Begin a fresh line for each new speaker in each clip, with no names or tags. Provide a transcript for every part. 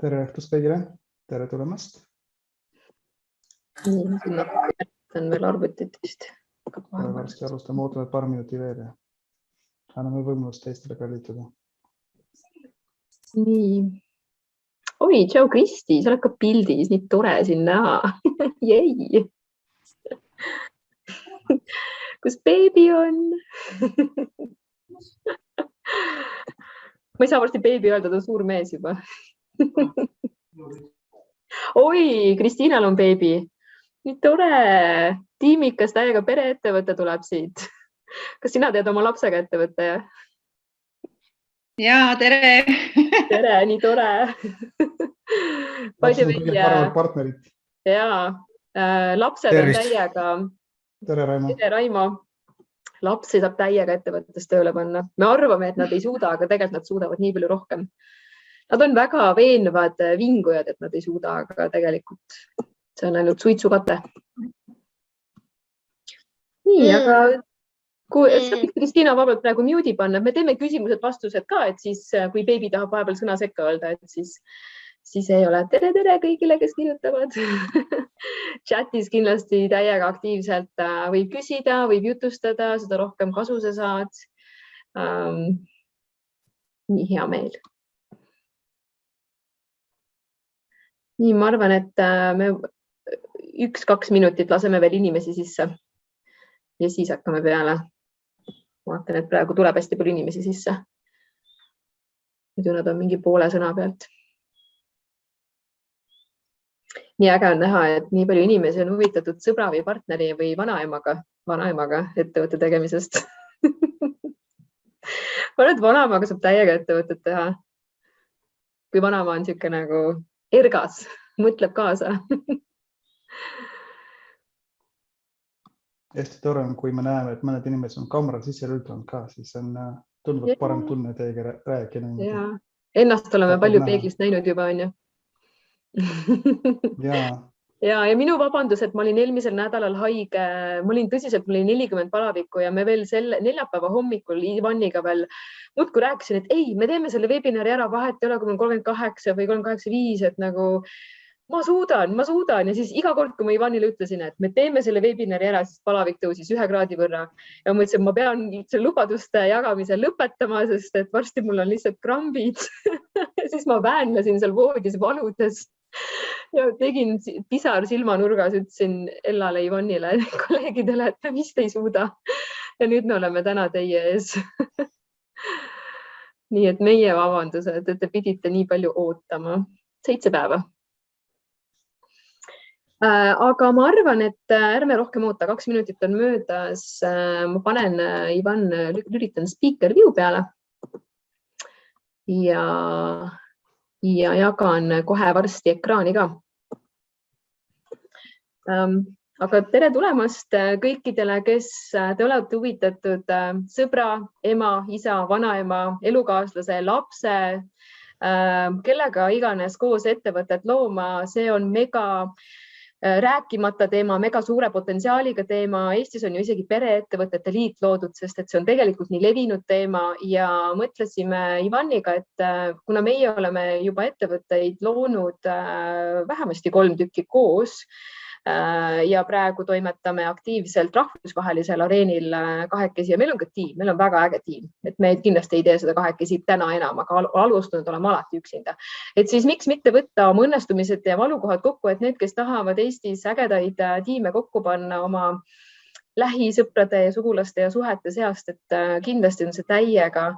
Tere õhtust kõigile, tere tulemast.
On veel arvutit vist.
Varsti alustame, ootame paar minuti veel ja anname võimalust teistele ka liituda.
Nii. Oi, tšau Kristi, sa oled ka pildis, nii tore siin näha. Jäi. Kus beebi on? Ma ei saa varsti beebi öelda, ta on suur mees juba. Oi, Kristiinal on beebi. Nii tore. Tiimikas täiega pereettevõte tuleb siit. Kas sina teed oma lapsega ettevõtte?
Jaa, tere.
Tere, nii tore.
Lapsed on kõige paremad partnerid.
Jaa, lapsed on täiega.
Tere, Raimo.
Tere, Raimo. Lapsi saab täiega ettevõttes tööle panna. Me arvame, et nad ei suuda, aga tegelikult nad suudavad nii palju rohkem. Nad on väga veenvad vingujad, et nad ei suuda, aga tegelikult see on ainult suitsukate. Nii, aga kui Kristiina vabalt praegu mute'i panna, me teeme küsimused-vastused ka, et siis kui beebi tahab vahepeal sõna sekka öelda, et siis ei ole tere kõigile, kes kirjutavad. Chatis kindlasti täiega aktiivselt võib küsida, võib jutustada, seda rohkem kasu sa saad. Nii hea meel. Nii, ma arvan, et me 1-2 minutit laseme veel inimesi sisse ja siis hakkame peale. Vaatan, et praegu tuleb hästi palju inimesi sisse. Muidu nad on mingi poole sõna pealt. Nii äge on näha, et nii palju inimesi on huvitatud sõbra või partneri või vanaemaga ettevõtte tegemisest. Ma arvan, et vanaemaga saab täiega ettevõtet teha. Kui vanaema on siuke nagu ergas, mõtleb kaasa.
Hästi tore on, kui me näeme, et mõned inimesed on kaamera sisse lültanud ka, siis on tunduvalt parem tunne teiega rääkida.
Ennast oleme palju peeglist näinud juba, on ju. Ja minu vabandus, et ma olin eelmisel nädalal haige, ma olin tõsiselt, mul oli 40 palavikku ja me veel neljapäeva hommikul Ivaniga veel muudkui rääkisin, et ei, me teeme selle webinari ära, vahet ei ole, kui mul 38 või 38,5, et nagu ma suudan ja siis iga kord, kui ma Ivanile ütlesin, et me teeme selle webinari ära, siis palavik tõusis 1 kraadi võrra ja ma ütlesin, et ma pean selle lubaduste jagamise lõpetama, sest et varsti mul on lihtsalt krambid. Siis ma väänlesin seal voodis valudes ja tegin pisar silmanurgas, ütlesin Ellale, Ivanile, kolleegidele, et me vist ei suuda. Ja nüüd me oleme täna teie ees. Nii et meie vabandused, et te pidite nii palju ootama. 7 päeva. Aga ma arvan, et ärme rohkem oota, 2 minutit on möödas. Ma panen, Ivan, lülitan speaker view peale ja jagan kohe varsti ekraani ka. Aga tere tulemast kõikidele, kes te olete huvitatud sõbra, ema, isa, vanaema, elukaaslase, lapse, kellega iganes koos ettevõtet looma. See on mega rääkimata teema, mega suure potentsiaaliga teema. Eestis on ju isegi pereettevõtete liit loodud, sest et see on tegelikult nii levinud teema ja mõtlesime Ivaniga, et kuna meie oleme juba ettevõtteid loonud vähemasti 3 tükki koos ja praegu toimetame aktiivselt rahvusvahelisel areenil kahekesi ja meil on ka tiim, meil on väga äge tiim, et me kindlasti ei tee seda kahekesi täna enam, aga alustanud oleme alati üksinda. Et siis miks mitte võtta oma õnnestumised ja valukohad kokku, et need, kes tahavad Eestis ägedaid tiime kokku panna oma lähisõprade ja sugulaste ja suhete seast, et kindlasti on see täiega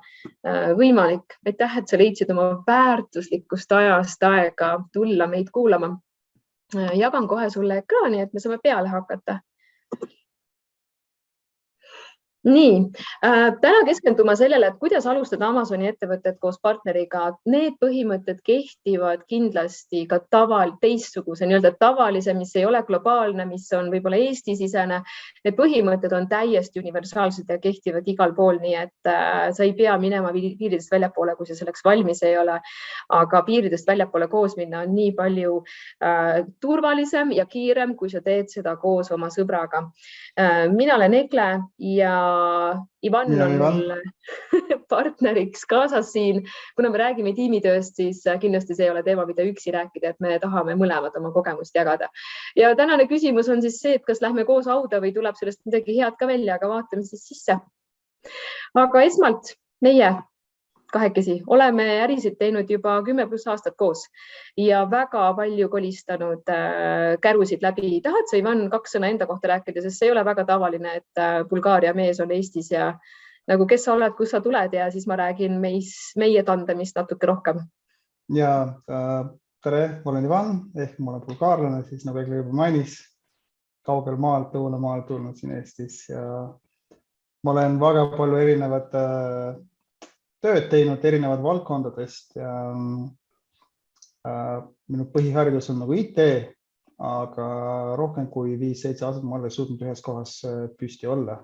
võimalik. Aitäh, et sa leidsid oma väärtuslikust ajast aega tulla meid kuulama. Jagan kohe sulle ekraani, et me saame peale hakata. Nii, täna keskenduma sellele, et kuidas alustada Amazoni ettevõtted koos partneriga. Need põhimõtted kehtivad kindlasti ka teistsuguse, tavalise, mis ei ole globaalne, mis on võib-olla Eesti-sisene. Need põhimõtted on täiesti universaalsed ja kehtivad igal pool, nii et sa ei pea minema piiridest väljapoole, kui sa selleks valmis ei ole. Aga piiridest väljapoole koos minna on nii palju turvalisem ja kiirem, kui sa teed seda koos oma sõbraga. Mina olen Egle ja Ivan
Ja,
on
Ivan.
mul partneriks kaasas siin. Kuna me räägime tiimitööst, siis kindlasti see ei ole teema, mida üksi rääkida, et me tahame mõlemad oma kogemust jagada. Ja tänane küsimus on siis see, et kas lähme koos hauda või tuleb sellest midagi head ka välja, aga vaatame siis sisse. Aga esmalt meie kahekesi oleme ärisid teinud juba 10+ aastat koos ja väga palju kolistanud kärusid läbi. Tahad sa, Ivan, 2 sõna enda kohta rääkida, sest see ei ole väga tavaline, et Bulgaaria mees on Eestis ja nagu kes sa oled, kus sa tuled ja siis ma räägin meie tandemist natuke rohkem.
Ja tere, ma olen Ivan, ehk ma olen bulgaarlane, siis nagu Egli juba mainis, kaugel maalt, lõunamaalt tulnud siin Eestis ja ma olen väga palju erinevat tööd teinud erinevad valdkondadest ja minu põhiharidus on nagu IT, aga rohkem kui 5-7 aastat ma olen suutnud ühes kohas püsti olla,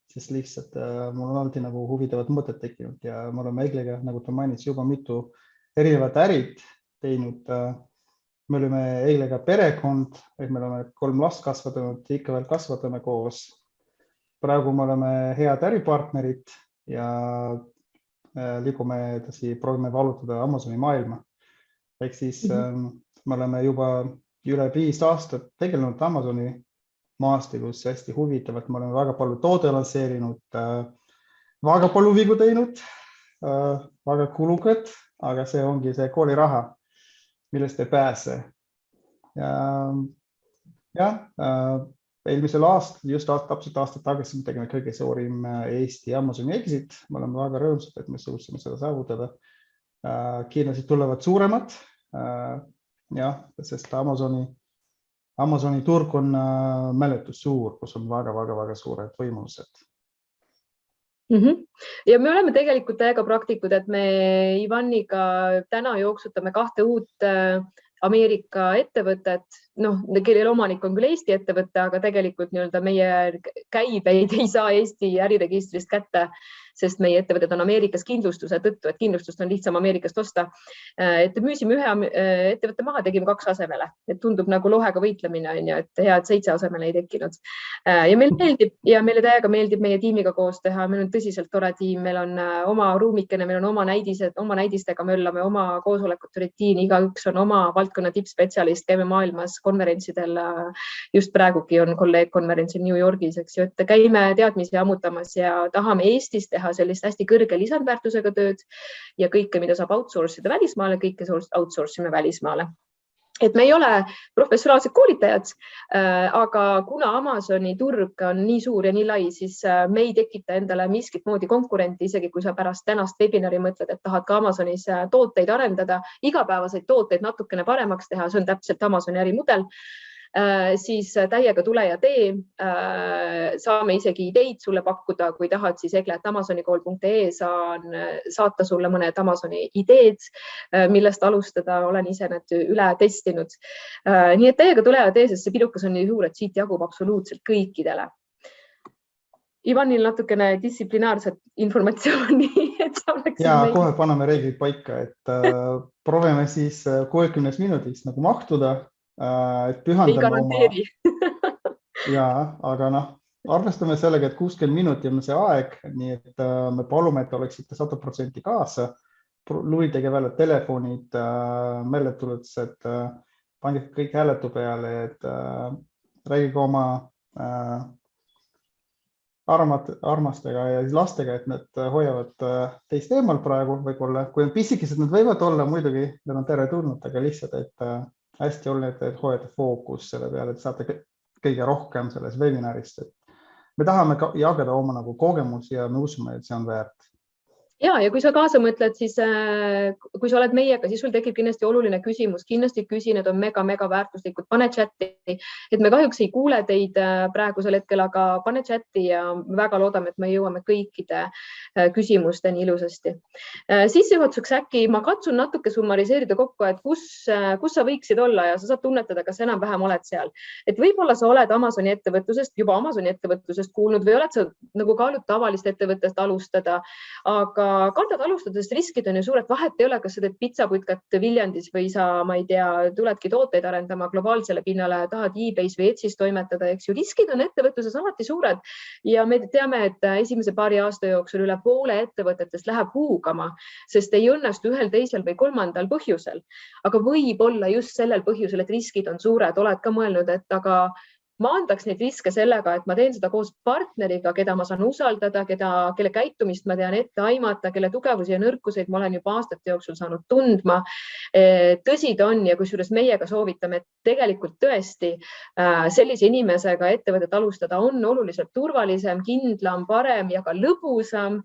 sest lihtsalt mul on alati nagu huvitavad mõtted tekkinud ja me oleme Egliga, nagu ta mainis, juba mitu erinevat ärid teinud. Me olime Egliga perekond, et me oleme 3 last kasvatanud, ikka veel kasvatame koos. Praegu me oleme head äripartnerid ja liigume edasi, proovime valutada Amazoni maailma. Ehk siis me oleme juba üle 5 aastat tegelenud Amazoni maastikus hästi huvitavalt. Me oleme väga palju toode lansseerinud, väga palju vigu teinud, väga kulukad, aga see ongi see kooliraha, millest ei pääse. Ja eelmisel aastal, just täpselt aastat tagasi, me tegime kõige suurim Eesti Amazoni exit. Me oleme väga rõõmsad, et me suutsime seda saavutada. Kindlasti tulevad suuremad, sest Amazoni turg on mäletus suur, kus on väga suured võimalused.
Ja me oleme tegelikult täiega praktikud, et me Ivaniga täna jooksutame 2 uut Ameerika ettevõtet, kellel omanik on küll Eesti ettevõte, aga tegelikult meie käibeid ei saa Eesti äriregistrist kätte, sest meie ettevõtted on Ameerikas kindlustuse tõttu, et kindlustust on lihtsam Ameerikast osta. Et müüsime ühe ettevõtte maha, tegime 2 asemele. Et tundub nagu lohega võitlemine, et hea, et 7 asemele ei tekkinud. Ja meile täiega meeldib meie tiimiga koos teha. Meil on tõsiselt tore tiim, meil on oma ruumikene, meil on oma näidistega, me möllame oma koosolekute rutiini, igaüks on oma valdkonna tippspetsialist, käime maailmas konverentsidel. Just praegugi on kolleeg konverentsil New Yorgis, eks ju, et käime teadmisi ammutamas ja tahame Eestis teha sellist hästi kõrge lisandväärtusega tööd ja kõike, mida saab outsource'ida välismaale, kõike outsource'ime välismaale. Et me ei ole professionaalsed koolitajad, aga kuna Amazoni turg on nii suur ja nii lai, siis me ei tekita endale miskit moodi konkurenti, isegi kui sa pärast tänast webinari mõtled, et tahad ka Amazonis tooteid arendada, igapäevaseid tooteid natukene paremaks teha, see on täpselt Amazoni ärimudel. Siis täiega tule ja tee. Saame isegi ideid sulle pakkuda, kui tahad, siis egle@amazonikool.ee saan saata sulle mõned Amazoni ideed, millest alustada. Olen ise need üle testinud. Nii et täiega tule ja tee, sest see pirukas on nii suur, et siit jagub absoluutselt kõikidele. Ivanil natukene distsiplinaarset informatsiooni.
Ja kohe paneme reeglid paika, et proovime siis 60 minutist nagu mahtuda. Et pühendame aga arvestame sellega, et 60 minuti on see aeg, nii et me palume, et oleksite 100% kaasa. Luitage välja telefonid, meeletuletused, pange kõik hääletu peale, et räägige oma armastega ja lastega, et nad hoiavad teist eemal praegu võib-olla. Kui on pisikesed, nad võivad olla muidugi, nad on tere tulnud, aga lihtsalt, et hästi olnud, et hoiate fookus selle peale, et saate kõige rohkem selles webinarist. Me tahame jagada oma nagu kogemus ja me usume, et see on väärt.
Ja kui sa kaasa mõtled, siis kui sa oled meiega, siis sul tekib kindlasti oluline küsimus. Kindlasti küsi, need on mega väärtuslikud. Pane chatti, et me kahjuks ei kuule teid praegusel hetkel, aga pane chatti ja väga loodame, et me jõuame kõikide küsimusteni ilusasti. Sissejuhatuseks äkki ma katsun natuke summariseerida kokku, et kus sa võiksid olla ja sa saad tunnetada, kas enam-vähem oled seal. Et võib-olla sa oled Amazoni ettevõtlusest, juba Amazoni ettevõtlusest kuulnud või oled sa nagu kaalud tavalist ettevõttest alustada, aga aga kardad alustada, sest riskid on ju suured, vahet ei ole, kas sa teed pitsaputkat Viljandis või sa, ma ei tea, tuledki tooteid arendama globaalsele pinnale, tahad eBay's või Etsy's toimetada, eks ju, riskid on ettevõtluses alati suured ja me teame, et esimese paari aasta jooksul üle poole ettevõtetest läheb huugama, sest ei õnnestu ühel, teisel või kolmandal põhjusel. Aga võib olla just sellel põhjusel, et riskid on suured, oled ka mõelnud, et aga maandaks neid riske sellega, et ma teen seda koos partneriga, keda ma saan usaldada, kelle käitumist ma tean ette aimata, kelle tugevusi ja nõrkuseid ma olen juba aastate jooksul saanud tundma. Tõsi ta on ja kusjuures meiega soovitame, et tegelikult tõesti sellise inimesega ettevõtet alustada on oluliselt turvalisem, kindlam, parem ja ka lõbusam.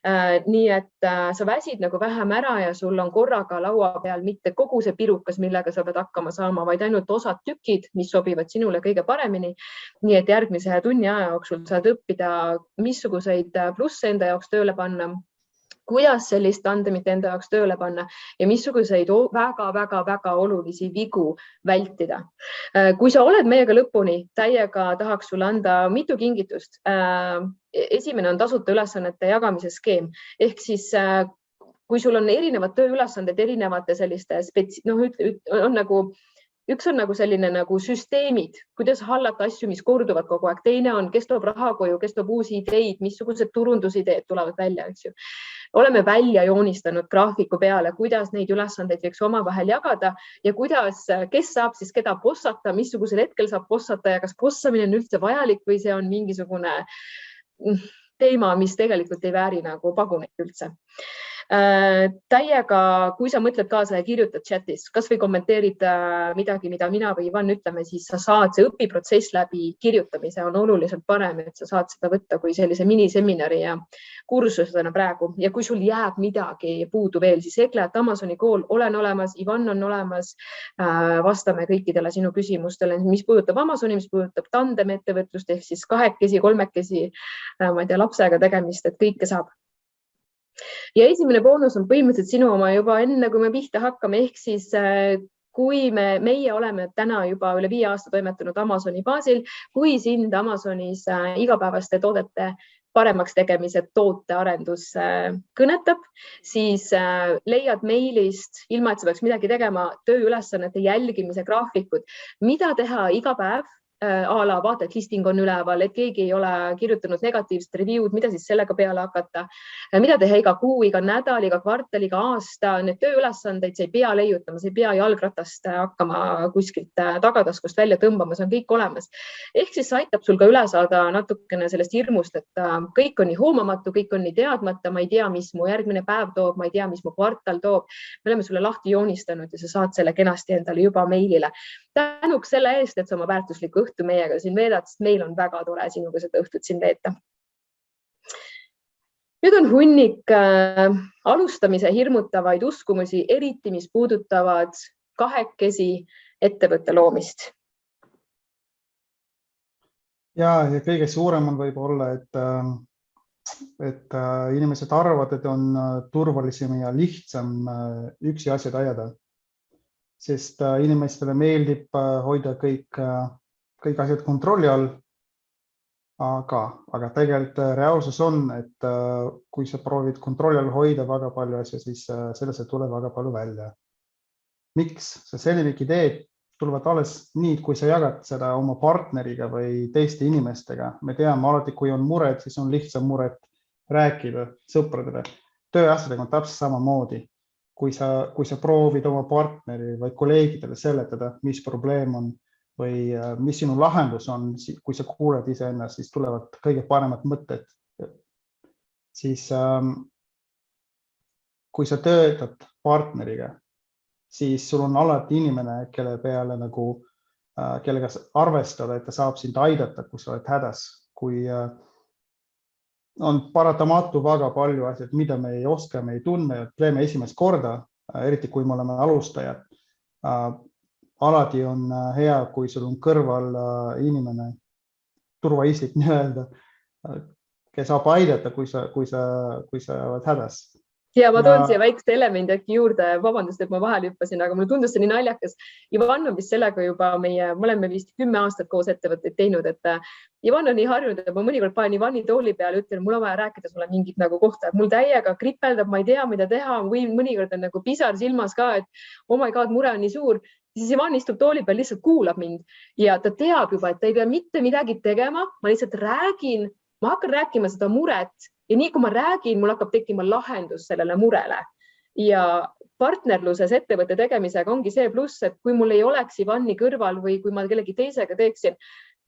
Nii et sa väsid nagu vähem ära ja sul on korraga laua peal mitte kogu see pirukas, millega sa pead hakkama saama, vaid ainult osad tükid, mis sobivad sinule kõige paremini. Nii et järgmise tunni aja jooksul saad õppida, missuguseid plusse enda jaoks tööle panna, kuidas sellist tandemit enda jaoks tööle panna ja missuguseid väga olulisi vigu vältida. Kui sa oled meiega lõpuni, täiega tahaks sulle anda mitu kingitust. Esimene on tasuta ülesannete jagamise skeem. Ehk siis kui sul on erinevad tööülesanded, erinevate selliste üks on nagu selline nagu süsteemid, kuidas hallata asju, mis korduvad kogu aeg. Teine on, kes toob raha koju, kes toob uusi ideid, missugused turundusideed tulevad välja, eks ju. Oleme välja joonistanud graafiku peale, kuidas neid ülesandeid võiks omavahel jagada ja kuidas, kes saab siis keda bossata, missugusel hetkel saab bossata ja kas bossamine on üldse vajalik või see on mingisugune teema, mis tegelikult ei vääri nagu paguneid üldse. Täiega, kui sa mõtled kaasa ja kirjutad chatis, kas või kommenteerid midagi, mida mina või Ivan ütleme, siis sa saad see õpiprotsess läbi kirjutamise on oluliselt parem, et sa saad seda võtta kui sellise miniseminari ja kursusena praegu. Ja kui sul jääb midagi puudu veel, siis Eklat Amazoni kool, olen olemas, Ivan on olemas, vastame kõikidele sinu küsimustele, mis puudutab Amazoni, mis puudutab tandemettevõtlust ehk siis kahekesi, kolmekesi, ma ei tea, lapsega tegemist, et kõike saab. Ja esimene boonus on põhimõtteliselt sinu oma juba enne, kui me pihta hakkame, ehk siis kui meie oleme täna juba üle 5 aasta toimetanud Amazoni baasil, kui sind Amazonis igapäevaste toodete paremaks tegemise tootearendus kõnetab, siis leiad meilist, ilma et sa peaks midagi tegema, tööülesannete jälgimise graafikud, mida teha iga päev, vaata, et listing on üleval, et keegi ei ole kirjutanud negatiivset review'd, mida siis sellega peale hakata, mida teha iga kuu, iga nädal, iga kvartal, iga aasta, need tööülesandeid sa ei pea leiutama, sa ei pea jalgratast hakkama kuskilt tagataskust välja tõmbama, see on kõik olemas. Ehk siis aitab sul ka üle saada natukene sellest hirmust, et kõik on nii hoomamatu, kõik on nii teadmata, ma ei tea, mis mu järgmine päev toob, ma ei tea, mis mu kvartal toob. Me oleme sulle lahti joonistanud ja sa saad selle kenasti endale juba meilile. Tänuks selle eest, et sa oma väärtuslikku õhtu meiega siin veedad, sest meil on väga tore sinuga seda õhtut siin veeta. Nüüd on hunnik alustamise hirmutavaid uskumusi, eriti mis puudutavad kahekesi ettevõtte loomist.
Ja kõige suurem on võib-olla, et inimesed arvavad, et on turvalisem ja lihtsam üksi asjad ajada. Sest inimestele meeldib hoida kõik asjad kontrolli all, aga tegelikult reaalsus on, et kui sa proovid kontrolli all hoida väga palju asja, siis sellest tuleb väga palju välja. Miks? Sellinegi ideed tulevad alles nii, kui sa jagad seda oma partneriga või teiste inimestega. Me teame alati, kui on mured, siis on lihtsam muret rääkida sõpradele. Tööasjadega on täpselt samamoodi. Kui sa proovid oma partneri või kolleegidele seletada, mis probleem on või mis sinu lahendus on, kui sa kuuled iseennast, siis tulevad kõige paremad mõtted. Siis kui sa töötad partneriga, siis sul on alati inimene, kellega arvestada, et ta saab sind aidata, kui sa oled hädas. Kui on paratamatu väga palju asjad, mida me ei oska, me ei tunne, teeme esimest korda, eriti kui me oleme alustajad. Alati on hea, kui sul on kõrval inimene, turvaisik nii-öelda, kes saab aidata, kui sa oled hädas.
Ja ma toon siia väikeste elemendi äkki juurde, vabandust, et ma vahel hüppasin, aga mulle tundus see nii naljakas. Ivan on vist sellega juba me oleme vist 10 aastat koos ettevõtteid teinud, et Ivan on nii harjunud, et ma mõnikord panen Ivani tooli peale, ütlen, mul on vaja rääkida sulle mingit nagu kohta, et mul täiega kripeldab, ma ei tea, mida teha, või mõnikord on nagu pisar silmas ka, et oh my god, mure on nii suur. Siis Ivan istub tooli peal, lihtsalt kuulab mind ja ta teab juba, et ta ei pea mitte midagi tegema, ma lihtsalt räägin, ma hakkan rääkima seda muret. Ja nii kui ma räägin, mul hakkab tekkima lahendus sellele murele. Ja partnerluses ettevõtte tegemisega ongi see pluss, et kui mul ei oleks Ivani kõrval või kui ma kellegi teisega teeksin,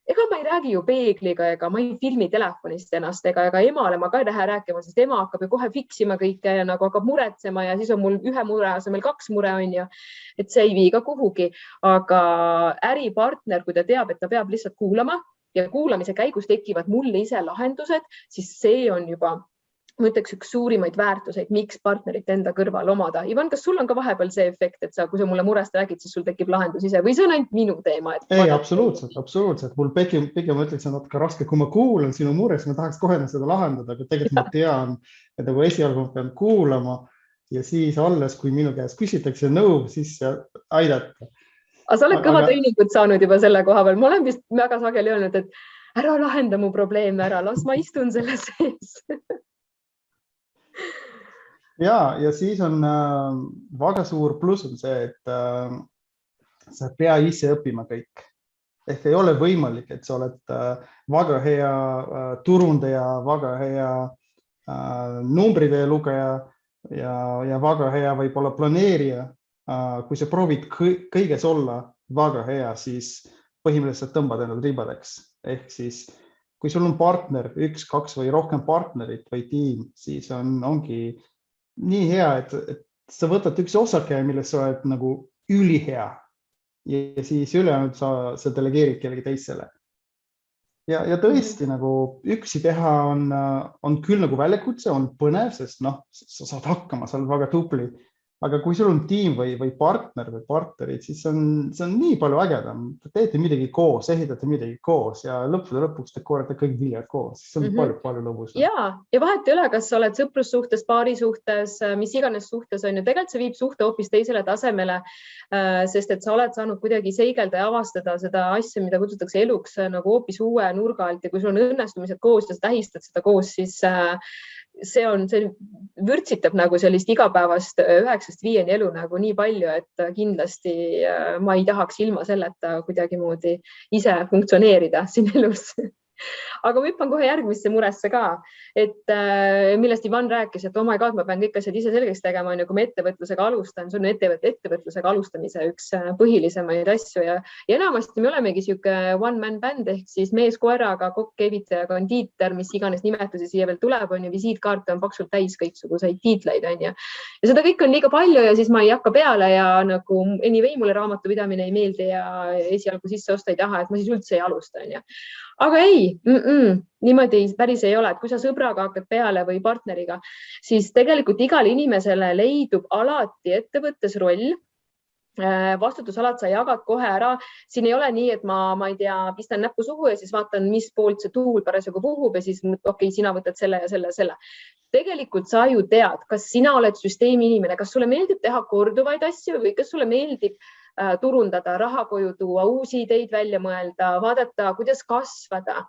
ega ma ei räägi ju peegliga ega ma ei filmi telefonist ennast ega emale ma ka ei lähe rääkima, sest ema hakkab ju kohe fiksima kõike ja nagu hakkab muretsema ja siis on mul ühe mure asemel 2 mure on ju, et see ei vii ka kuhugi. Aga äripartner, kui ta teab, et ta peab lihtsalt kuulama, ja kuulamise käigus tekivad mulle ise lahendused, siis see on juba, ma ütleks, üks suurimaid väärtuseid, miks partnerit enda kõrval omada. Ivan, kas sul on ka vahepeal see efekt, et kui sa mulle murest räägid, siis sul tekib lahendus ise või see on ainult minu teema?
Ei, absoluutselt. Mul pigem ütleks, et natuke raske, kui ma kuulan sinu mures, ma tahaks kohe seda lahendada, aga tegelikult ma tean, et nagu esialgu ma pean kuulama ja siis alles, kui minu käest küsitakse nõu, siis aidata.
Aga sa oled kõva treeningut saanud juba selle koha peal. Ma olen vist väga sageli öelnud, et ära lahenda mu probleeme ära, las ma istun selle sees.
Ja siis on väga suur pluss on see, et sa pea ise õppima kõik. Ehk ei ole võimalik, et sa oled väga hea turundaja, väga hea numbride lugeja ja väga hea võib-olla planeerija. Kui sa proovid kõiges olla väga hea, siis põhimõtteliselt tõmbad ennad ribadeks. Ehk siis, kui sul on partner, 1, 2 või rohkem partnerit või tiim, siis ongi nii hea, et sa võtad üks osake, milles sa oled nagu ülihea ja siis ülejäänud sa delegeerid kellegi teisele. Ja tõesti nagu üksi teha on küll nagu väljakutse, on põnev, sest sa saad hakkama, sa oled väga tubli. Aga kui sul on tiim või partner või partnerid, siis see on nii palju ägedam. Te teete midagi koos, ehitate midagi koos ja lõpuks te koorete kõik viljad koos. See on palju lõbus.
Ja vahet ei ole, kas sa oled sõprussuhtes, paari suhtes, mis iganes suhtes on ju. Tegelikult see viib suhte hoopis teisele tasemele, sest et sa oled saanud kuidagi seigelda ja avastada seda asja, mida kutsutakse eluks nagu hoopis uue nurga alt ja kui sul on õnnestumised koos ja sa tähistad seda koos, siis see vürtsitab nagu sellist igapäevast 9-5 elu nagu nii palju, et kindlasti ma ei tahaks ilma selleta kuidagimoodi ise funktsioneerida siin elus. Aga ma hüppan kohe järgmisse muresse ka, et millest Ivan rääkis, et oh my god, ma pean kõik asjad ise selgeks tegema, kui ma ettevõtlusega alustan, see on ettevõtlusega alustamise üks põhilisemaid asju ja enamasti me olemegi siuke one-man band ehk siis mees koeraga, kokk, keevitaja, kondiiter, mis iganes nimetusi siia veel tuleb, on ju, visiitkaarte on paksult täis kõiksuguseid tiitleid, on ju. Ja seda kõik on liiga palju ja siis ma ei hakka peale ja nagu anyway, mulle raamatupidamine ei meeldi ja esialgu sisse osta ei taha, et ma siis üldse ei alusta, on ju. Aga ei, niimoodi päris ei ole, et kui sa sõbraga hakkad peale või partneriga, siis tegelikult igal inimesele leidub alati ettevõttes roll. Vastutusalad sa jagad kohe ära. Siin ei ole nii, et ma ei tea, pistan näppu suhu ja siis vaatan, mis poolt see tuul parasjagu puhub ja siis okei, sina võtad selle ja selle. Tegelikult sa ju tead, kas sina oled süsteemi inimene, kas sulle meeldib teha korduvaid asju või kas sulle meeldib turundada, raha koju tuua, uusi ideid välja mõelda, vaadata, kuidas kasvada.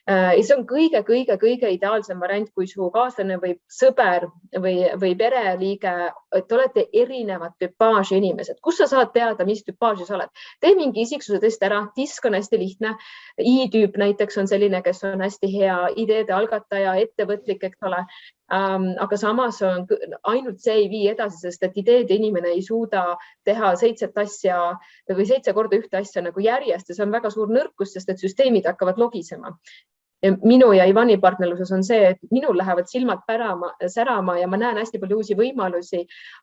See on kõige ideaalsem variant, kui su kaaslane või sõber või pereliige, et olete erinevad tüpaaži inimesed. Kus sa saad teada, mis tüpaaži sa oled? Tee mingi isiksuse test ära, disk on hästi lihtne. I-tüüp näiteks on selline, kes on hästi hea ideede algataja, ettevõtlik, eks ole. Aga samas on ainult see ei vii edasi, sest et ideede inimene ei suuda teha 7 asja või 7 korda ühte asja nagu järjest ja see on väga suur nõrkus, sest et süsteemid hakkavad logisema. Minu ja Ivani partnerluses on see, et minul lähevad silmad särama ja ma näen hästi palju uusi võimalusi,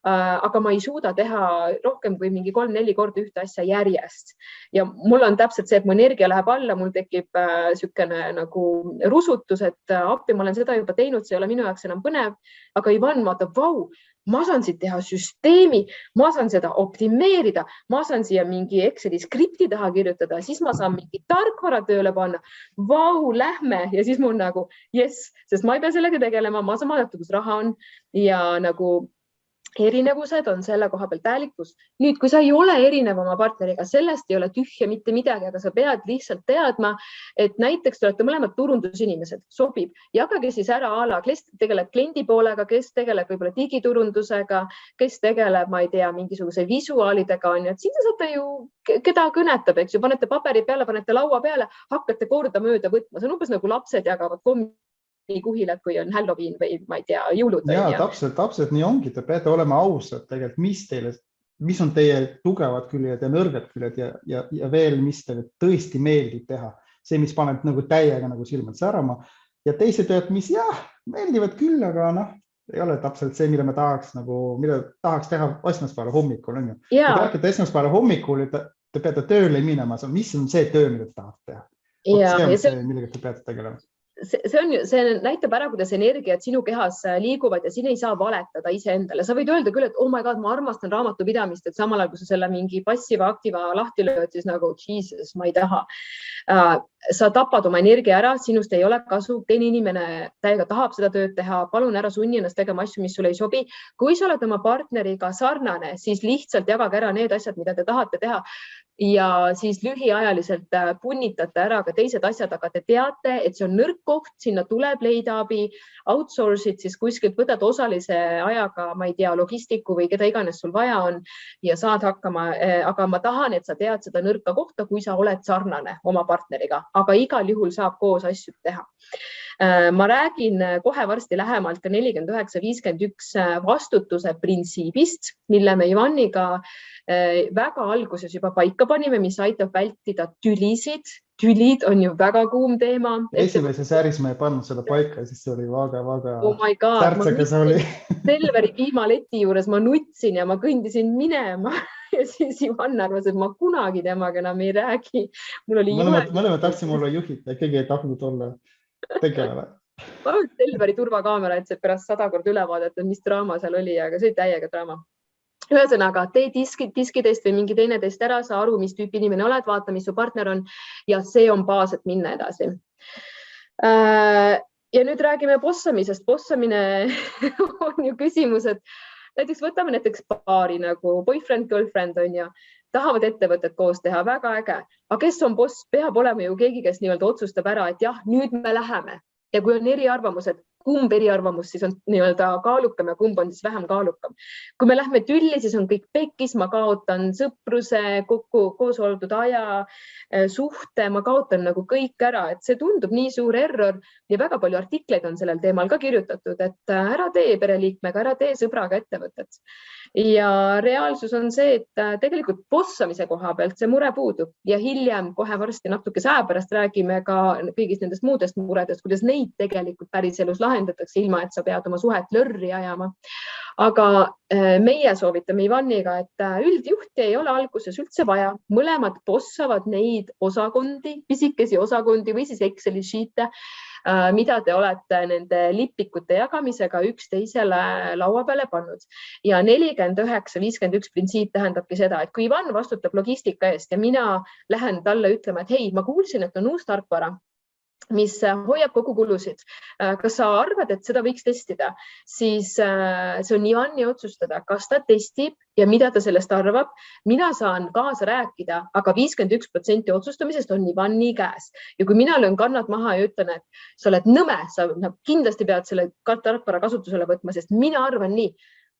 aga ma ei suuda teha rohkem kui mingi 3-4 korda ühte asja järjest. Ja mul on täpselt see, et mu energia läheb alla, mul tekib sükene nagu rusutus, et appi, ma olen seda juba teinud, see ei ole minu jaoks enam põnev, aga Ivan vaatab, vau, ma saan siit teha süsteemi, ma saan seda optimeerida, ma saan siia mingi Exceli skripti taha kirjutada, siis ma saan mingi tarkvara tööle panna. Vau, lähme. Ja siis mul nagu, yes, sest ma ei pea sellega tegelema, ma saan vaadata, kus raha on ja nagu erinevused on selle koha pealt häälikus. Nüüd, kui sa ei ole erinev oma partneriga, sellest ei ole tühja mitte midagi, aga sa pead lihtsalt teadma, et näiteks te olete mõlemad turundusinimesed, sobib. Jagage siis ära ala, kes tegeleb kliendi poolega, kes tegeleb võib-olla digiturundusega, kes tegeleb, ma ei tea, mingisuguse visuaalidega on. Siin te saate ju, keda kõnetab, eks ju, panete paberi peale, panete laua peale, hakkate korda mööda võtma. See on umbes nagu lapsed jagavad kuhilad, kui on Halloween või ma ei tea, jõulud.
Ja, täpselt nii ongi. Te peate olema ausad tegelikult, mis on teie tugevad küljed ja nõrgad küljed ja veel, mis teile tõesti meeldib teha. See, mis paneb nagu täiega nagu silmad särama ja teised tööd, mis meeldivad küll, aga ei ole täpselt see, mida tahaks teha esmaspäeva hommikul. Te räägite esmaspäeva hommikul, te peate tööle minema, mis on see töö, mida te tahate teha. See on see, millega te peate tegelema.
See näitab ära, kuidas energiat sinu kehas liiguvad ja siin ei saa valetada iseendale. Sa võid öelda küll, et oh my god, ma armastan raamatupidamist, et samal ajal, kui sa selle mingi passiva aktiva lahti lööd, siis nagu Jesus, ma ei taha. Sa tapad oma energia ära, sinust ei ole kasu, teine inimene täiega tahab seda tööd teha, palun ära sunni ennast tegema asju, mis sulle ei sobi. Kui sa oled oma partneriga sarnane, siis lihtsalt jagage ära need asjad, mida te tahate teha ja siis lühiajaliselt punnitate ära ka teised asjad, aga te teate, et see on nõrk koht, sinna tuleb leida abi, outsource'id siis kuskilt, võtad osalise ajaga, ma ei tea, logistiku või keda iganes sul vaja on ja saad hakkama, aga ma tahan, et sa tead seda nõrka kohta, kui sa oled sarnane oma partneriga, aga igal juhul saab koos asju teha. Ma räägin kohe varsti lähemalt ka 49-51 vastutuse printsiibist, mille me Ivaniga väga alguses juba paika panime, mis aitab vältida tülisid. Tülid on ju väga kuum teema.
Esimeses äris me ei pannud seda paika, siis see oli väga
oh my god,
tärtsakas oli.
Selveri piimaleti juures ma nutsin ja ma kõndisin minema ja siis Ivan arvas, et ma kunagi temaga enam ei räägi.
Mõlema tahtsime olla juhid ja keegi ei tahtnud olla tegelema.
Ma olen Selveri turvakaamera, et see pärast 100 korda üle vaadata, mis draama seal oli, aga see oli täiega draama. Ühesõnaga, tee diskidest või mingi teine test ära, sa aru, mis tüüpi inimene oled, vaata, mis su partner on ja see on baas, et minna edasi. Ja nüüd räägime bossamisest. Bossamine on ju küsimus, et näiteks võtame näiteks paari nagu boyfriend, girlfriend on ja tahavad ettevõtet koos teha, väga äge. Aga kes on boss? Peab olema ju keegi, kes nii-öelda otsustab ära, et jah, nüüd me läheme. Ja kui on eriarvamused, kumb eriarvamus siis on nii-öelda kaalukam ja kumb on siis vähem kaalukam. Kui me lähme tülli, siis on kõik pekkis, ma kaotan sõpruse, koos oldud aja, suhte, ma kaotan nagu kõik ära, et see tundub nii suur error ja väga palju artikleid on sellel teemal ka kirjutatud, et ära tee pereliikmega, ära tee sõbraga ettevõtet. Ja reaalsus on see, et tegelikult bossamise koha pealt see mure puudub ja hiljem kohe varsti natuke aja pärast räägime ka kõigist nendest muudest muredest, kuidas neid tegelikult päris elus lahendatakse ilma, et sa pead oma suhet lörri ajama. Aga meie soovitame Ivaniga, et üldjuhti ei ole alguses üldse vaja. Mõlemad bossavad neid osakondi, pisikesi osakondi või siis Exceli sheet'e, mida te olete nende lipikute jagamisega üksteisele laua peale pannud. Ja 49-51 printsiip tähendabki seda, et kui Ivan vastutab logistika eest ja mina lähen talle ütlema, et hei, ma kuulsin, et on uus tarkvara, mis hoiab kogu kulusid. Kas sa arvad, et seda võiks testida? Siis see on Ivani otsustada, kas ta testib ja mida ta sellest arvab. Mina saan kaasa rääkida, aga 51% otsustamisest on Ivani käes. Ja kui mina löön kannad maha ja ütlen, et sa oled nõme, sa kindlasti pead selle tarkvara kasutusele võtma, sest mina arvan nii.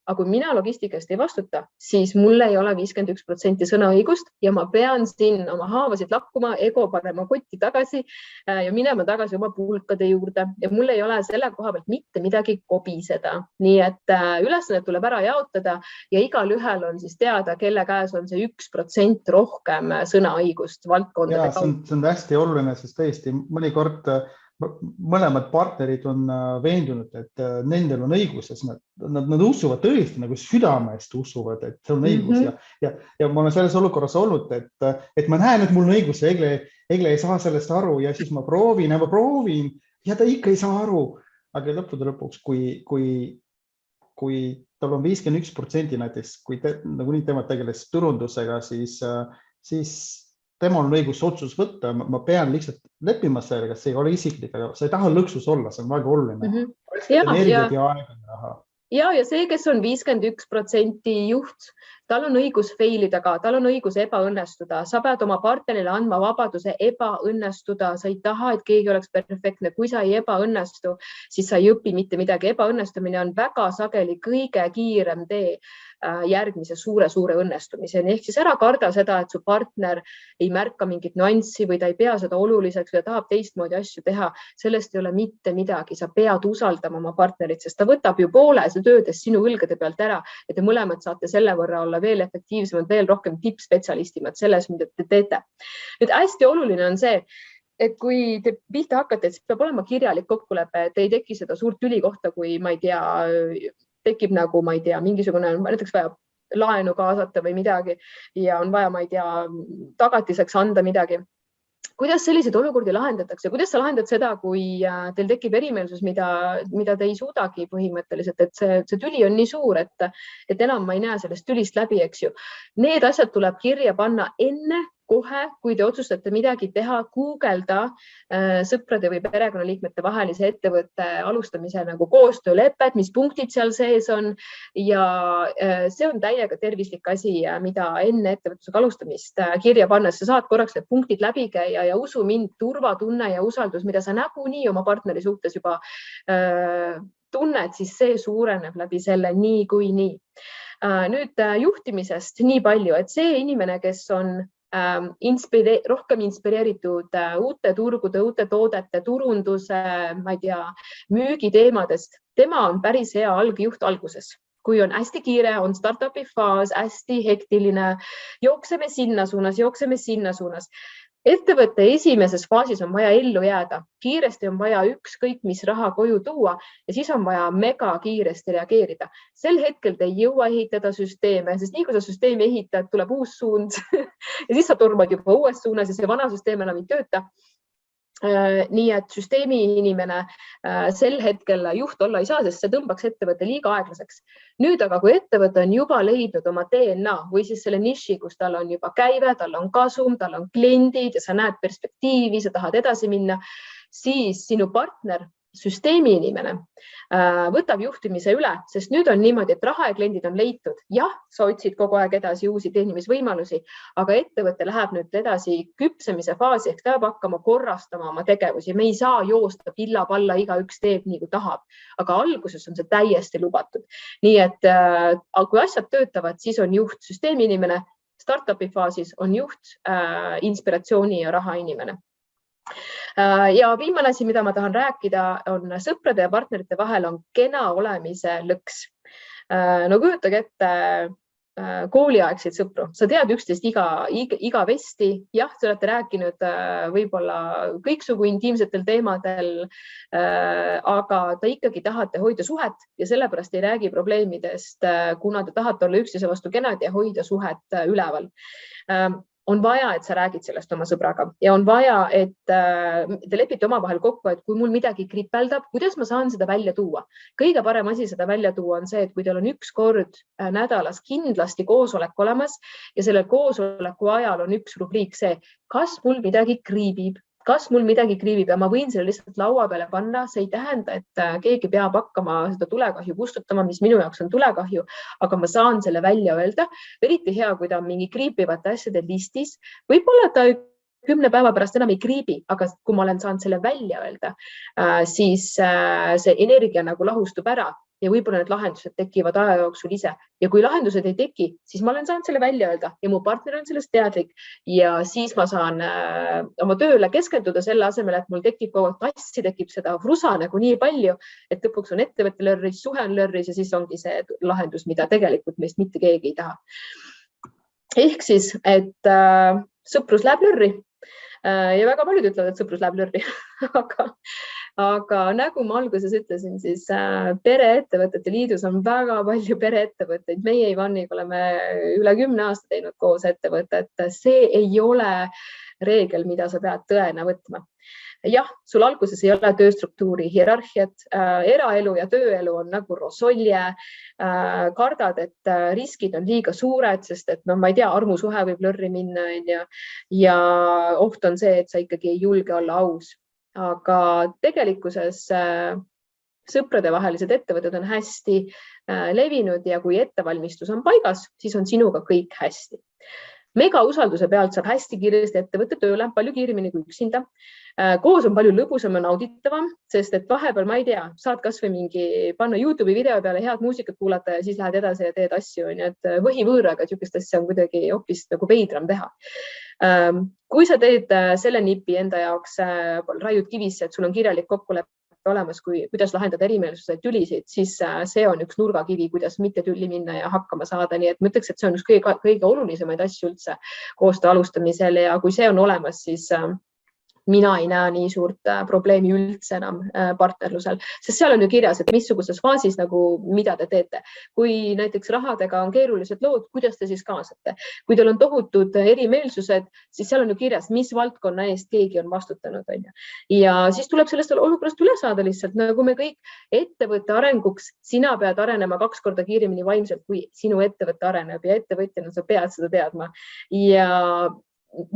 Aga kui mina logistikast ei vastuta, siis mul ei ole 51% sõnaõigust ja ma pean siin oma haavasid lakkuma, ego panema kotti tagasi ja minema tagasi oma pulkade juurde. Ja mul ei ole selle koha pealt mitte midagi kobiseda. Nii et ülesannet tuleb ära jaotada ja igal ühel on siis teada, kelle käes on see 1% rohkem sõnaõigust valdkondade kaudu.
See on hästi oluline, sest tõesti mõnikord mõlemad partnerid on veendunud, et nendel on õigus, sest nad usuvad tõesti nagu südamest usuvad, et see on õigus ja ma olen selles olukorras olnud, et ma näen, et mul on õigus ja Egle ei saa sellest aru ja siis ma proovin ja ta ikka ei saa aru, aga lõppude lõpuks, kui kui tal on 51% näiteks, kui nagunii tema tegeles turundusega, siis temal on õigus otsus võtta, ma pean lihtsalt leppima sellega, see ei ole isiklik, aga sa ei taha lõksus olla, see on väga oluline. Energiat ja aega ja raha.
Ja see, kes on 51% juht, tal on õigus failida ka, tal on õigus ebaõnnestuda. Sa pead oma partnerile andma vabaduse ebaõnnestuda. Sa ei taha, et keegi oleks perfektne. Kui sa ei ebaõnnestu, siis sa ei õpi mitte midagi. Ebaõnnestumine on väga sageli kõige kiirem tee järgmise suure õnnestumiseni. Ehk siis ära karda seda, et su partner ei märka mingit nüanssi või ta ei pea seda oluliseks või ta tahab teistmoodi asju teha. Sellest ei ole mitte midagi. Sa pead usaldama oma partnerit, sest ta võtab ju poole töödest sinu õlgade pealt ära ja te mõlemad saate selle võrra olla veel efektiivsemad, veel rohkem tippspetsialistimad selles, mida te teete. Nüüd hästi oluline on see, et kui te pihta hakkate, et peab olema kirjalik kokkulepe, et ei teki seda suurt tüli kohta, kui ma ei tea, tekib nagu, ma ei tea, mingisugune, näiteks vaja laenu kaasata või midagi ja on vaja, ma ei tea, tagatiseks anda midagi. Kuidas selliseid olukordi lahendatakse? Kuidas sa lahendad seda, kui teil tekib erimeelsus, mida te ei suudagi põhimõtteliselt, et see tüli on nii suur, et enam ma ei näe sellest tülist läbi, eks ju. Need asjad tuleb kirja panna enne, kohe, kui te otsustate midagi teha, guugelda sõprade või perekonnaliikmete vahelise ettevõtte alustamise nagu koostöölepet, mis punktid seal sees on ja see on täiega tervislik asi, mida enne ettevõtlusega alustamist kirja pannes sa saad korraks need punktid läbi käia ja usu mind, turvatunne ja usaldus, mida sa nagunii oma partneri suhtes juba tunned, siis see suureneb läbi selle nii kui nii. Nüüd juhtimisest nii palju, et see inimene, kes on rohkem inspireeritud uute turgude, uute toodete, turunduse, ma ei tea, müügiteemadest. Tema on päris hea algjuht alguses. Kui on hästi kiire, on startupi faas, hästi hektiline, jookseme sinna suunas. Ettevõtte esimeses faasis on vaja ellu jääda. Kiiresti on vaja ükskõik mis raha koju tuua ja siis on vaja mega kiiresti reageerida. Sel hetkel te ei jõua ehitada süsteeme, sest nii kui sa süsteemi ehitad, tuleb uus suund ja siis sa turmad juba uues suunas ja see vana süsteem enam ei tööta. Nii et süsteemi inimene sel hetkel juht olla ei saa, sest see tõmbaks ettevõtte liiga aeglaseks. Nüüd aga, kui ettevõte on juba leidnud oma DNA või siis selle niši, kus tal on juba käive, tal on kasum, tal on kliendid ja sa näed perspektiivi, sa tahad edasi minna, siis sinu partner, süsteemi inimene võtab juhtimise üle, sest nüüd on niimoodi, et raha ja kliendid on leitud. Jah, sa otsid kogu aeg edasi uusi teenimisvõimalusi, aga ettevõte läheb nüüd edasi küpsemise faasi, ehk ta peab hakkama korrastama oma tegevusi. Me ei saa joosta pilla palla, igaüks teeb nii kui tahab, aga alguses on see täiesti lubatud. Nii et kui asjad töötavad, siis on juht süsteemi inimene, startupi faasis on juht inspiratsiooni ja raha inimene. Ja viimane asi, mida ma tahan rääkida, on sõprade ja partnerite vahel on kena olemise lõks. No kujutage ette kooliaegseid sõpru. Sa tead üksteist igavesti. Jah, te olete rääkinud võib-olla kõiksugu intiimsetel teemadel, aga te ikkagi tahate hoida suhet ja sellepärast ei räägi probleemidest, kuna te tahate olla üksteise vastu kenad ja hoida suhet üleval. On vaja, et sa räägid sellest oma sõbraga ja on vaja, et te lepite omavahel kokku, et kui mul midagi kripeldab, kuidas ma saan seda välja tuua. Kõige parem asi seda välja tuua on see, et kui teil on üks kord nädalas kindlasti koosolek olemas ja selle koosoleku ajal on üks rubriik see, kas mul midagi kriibib ja ma võin selle lihtsalt laua peale panna. See ei tähenda, et keegi peab hakkama seda tulekahju kustutama, mis minu jaoks on tulekahju, aga ma saan selle välja öelda. Eriti hea, kui ta on mingi kriipivate asjade listis. Võib-olla ta 10 päeva pärast enam ei kriibi, aga kui ma olen saanud selle välja öelda, siis see energia nagu lahustub ära ja võib-olla need lahendused tekivad aja jooksul ise. Ja kui lahendused ei teki, siis ma olen saanud selle välja öelda ja mu partner on sellest teadlik ja siis ma saan oma tööle keskenduda selle asemel, et mul tekib kogu tassi, tekib seda frusa nagu nii palju, et lõpuks on ettevõtte lörris, suhe on lörris ja siis ongi see lahendus, mida tegelikult meist mitte keegi ei taha. Ehk siis, et sõprus läheb lörri ja väga paljud ütlevad, et sõprus läheb lörri, aga nagu ma alguses ütlesin, siis pereettevõtete liidus on väga palju pereettevõtteid. Meie Ivaniga oleme üle 10 aasta teinud koos ettevõtet. See ei ole reegel, mida sa pead tõena võtma. jah, sul alguses ei ole tööstruktuuri hierarhiat, eraelu ja tööelu on nagu rosolje, kardad, et riskid on liiga suured, sest et ma ei tea, armusuhe võib lörri minna ja oht on see, et sa ikkagi ei julge olla aus. Aga tegelikkuses sõpradevahelised ettevõtted on hästi levinud ja kui ettevalmistus on paigas, siis on sinuga kõik hästi. Mega usalduse pealt saab hästi kiiresti ettevõtte tööle, palju kiiremini kui üksinda. Koos on palju lõbusam ja nauditavam, sest et vahepeal, ma ei tea, saad kas või panna YouTube'i video peale head muusikat kuulata ja siis lähed edasi ja teed asju. Et võhivõõraga sihukest asja on kuidagi hoopis nagu veidram teha. Kui sa teed selle nipi enda jaoks, raiud kivisse, et sul on kirjalik kokkulepe olemas, kuidas lahendada erimeelsused tülisid, siis see on üks nurgakivi, kuidas mitte tülli minna ja hakkama saada. Nii et ma ütleks, et see on üks kõige olulisemaid asju üldse koostöö alustamisel ja kui see on olemas, siis mina ei näe nii suurt probleemi üldse enam partnerlusel, sest seal on ju kirjas, et missuguses faasis nagu mida te teete. Kui näiteks rahadega on keerulised lood, kuidas te siis kaasate? Kui teil on tohutud erimeelsused, siis seal on ju kirjas, mis valdkonna eest keegi on vastutanud. Ja siis tuleb sellest olukorrast üle saada lihtsalt, nagu me kõik ettevõtte arenguks, sina pead arenema 2 korda kiiremini vaimselt, kui sinu ettevõtte areneb ja ettevõtjana sa pead seda teadma. Ja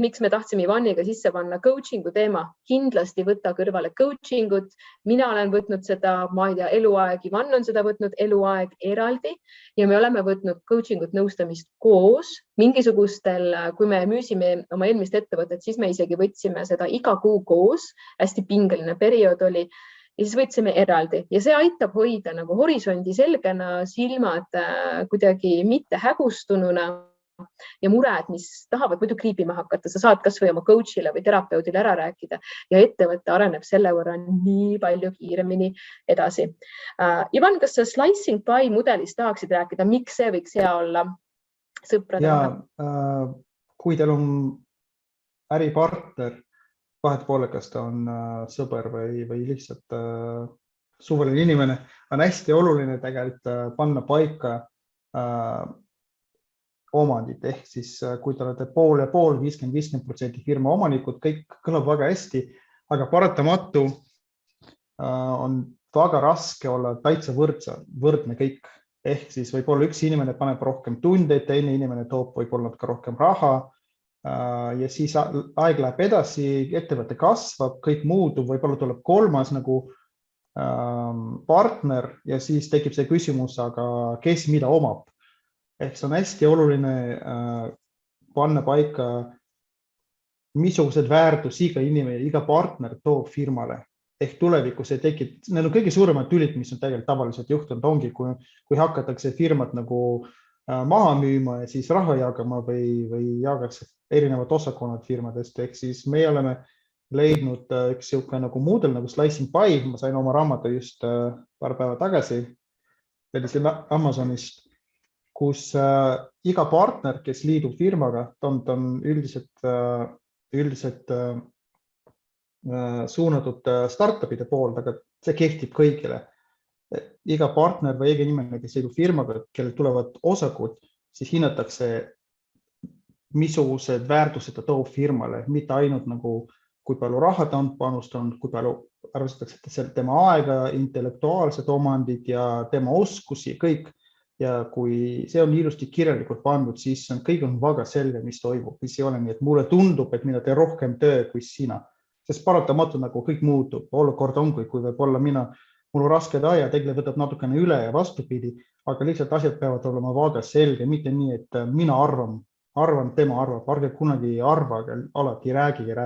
miks me tahtsime Ivaniga sisse panna coachingu teema, kindlasti võta kõrvale coachingut. Mina olen võtnud seda, ma ei tea, eluaeg, Ivan on seda võtnud eluaeg eraldi ja me oleme võtnud coachingut nõustamist koos. Mingisugustel, kui me müüsime oma eelmist ettevõtet, siis me isegi võtsime seda iga kuu koos, hästi pingeline periood oli ja siis võtsime eraldi ja see aitab hoida nagu horisondi selgena, silmad kuidagi mitte hägustununa ja mured, mis tahavad muidu kriipima hakata, sa saad kas või oma coach'ile või terapeudile ära rääkida ja ettevõte areneb selle võrra nii palju kiiremini edasi. Ivan, kas sa slicing pie mudelist tahaksid rääkida, miks see võiks hea olla sõprade vahel?
Kui teil on äripartner, vahet pole, kas ta on sõber või lihtsalt suvaline inimene, on hästi oluline tegelikult panna paika omandid, ehk siis kui te olete pool ja pool, 50% firma omanikud, kõik kõlab väga hästi, aga paratamatu on väga raske olla täitsa võrdne kõik. Ehk siis võib-olla üks inimene paneb rohkem tunde, teine inimene toob võib-olla ka rohkem raha ja siis aeg läheb edasi, ettevõte kasvab, kõik muutub, võib-olla tuleb kolmas nagu partner ja siis tekib see küsimus, aga kes mida omab. Ehk see on hästi oluline panna paika, missugused väärtus iga inimene, iga partner toob firmale. Ehk tulevikus ei tekib, need on kõige suuremad tülid, mis on tegelikult tavaliselt juhtunud, ongi, kui hakatakse firmat nagu maha müüma ja siis raha jagama või jagatakse erinevad osakonnad firmadest. Ehk siis me oleme leidnud üks siuke nagu mudel nagu slicing pie, ma sain oma raamatu just paar päeva tagasi Amazonist, kus iga partner, kes liidub firmaga, ta on üldiselt suunatud startupide poolt, aga see kehtib kõigile. Iga partner või iga inimene, kes liidub firmaga, kellel tulevad osakud, siis hinnatakse, missugused väärtused ta toob firmale, mitte ainult nagu, kui palju raha ta on panustanud, kui palju arvestatakse tema aega, intellektuaalsed omandid ja tema oskusi, kõik. Ja kui see on ilusti kirjalikult pandud, siis kõik on väga selge, mis toimub. Mis ei ole nii, et mulle tundub, et mina teen rohkem töö kui sina. Sest paratamatu nagu kõik muutub. Olukord on, kui võib-olla mul on rasked ajad, tegelikult võtab natukene üle ja vastupidi, aga lihtsalt asjad peavad olema väga selge, mitte nii, et mina arvan, tema arvab, arge kunagi arva, aga alati räägige,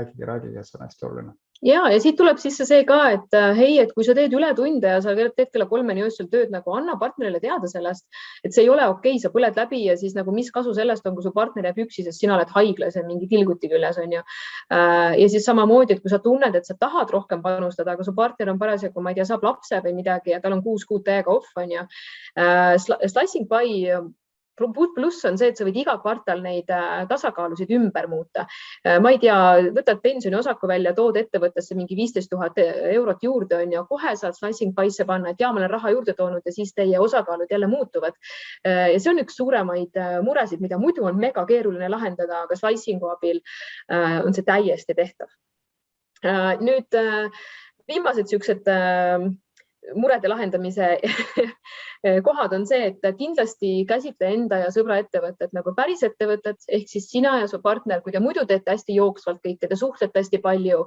ja see on hästi oluline.
Ja siit tuleb sisse see ka, et hei, et kui sa teed üle tunde ja sa teed kella 3 öösel tööd, nagu anna partnerile teada sellest, et see ei ole okei, sa põled läbi ja siis nagu mis kasu sellest on, kui su partner jääb üksi, sest sina oled haiglas ja mingi tilguti küljes on ju. Ja siis samamoodi, et kui sa tunned, et sa tahad rohkem panustada, aga su partner on parasjagu, ma ei tea, saab lapse või midagi ja tal on 6 kuud täiega off on ju. Slicing pie pluss on see, et sa võid iga kvartal neid tasakaalusid ümber muuta. Ma ei tea, võtad pensioniosaku välja, tood ettevõttesse mingi 15 000 eurot juurde on ja kohe saad slicing pie'sse panna, et ma olen raha juurde toonud ja siis teie osakaalud jälle muutuvad. Ja see on üks suuremaid muresid, mida muidu on mega keeruline lahendada, aga slicingu abil on see täiesti tehtav. Nüüd viimased siuksed murede lahendamise kohad on see, et kindlasti käsitle enda ja sõbra ettevõtet nagu päris ettevõtet, ehk siis sina ja su partner, kui te muidu teete hästi jooksvalt kõike, te suhtlete hästi palju,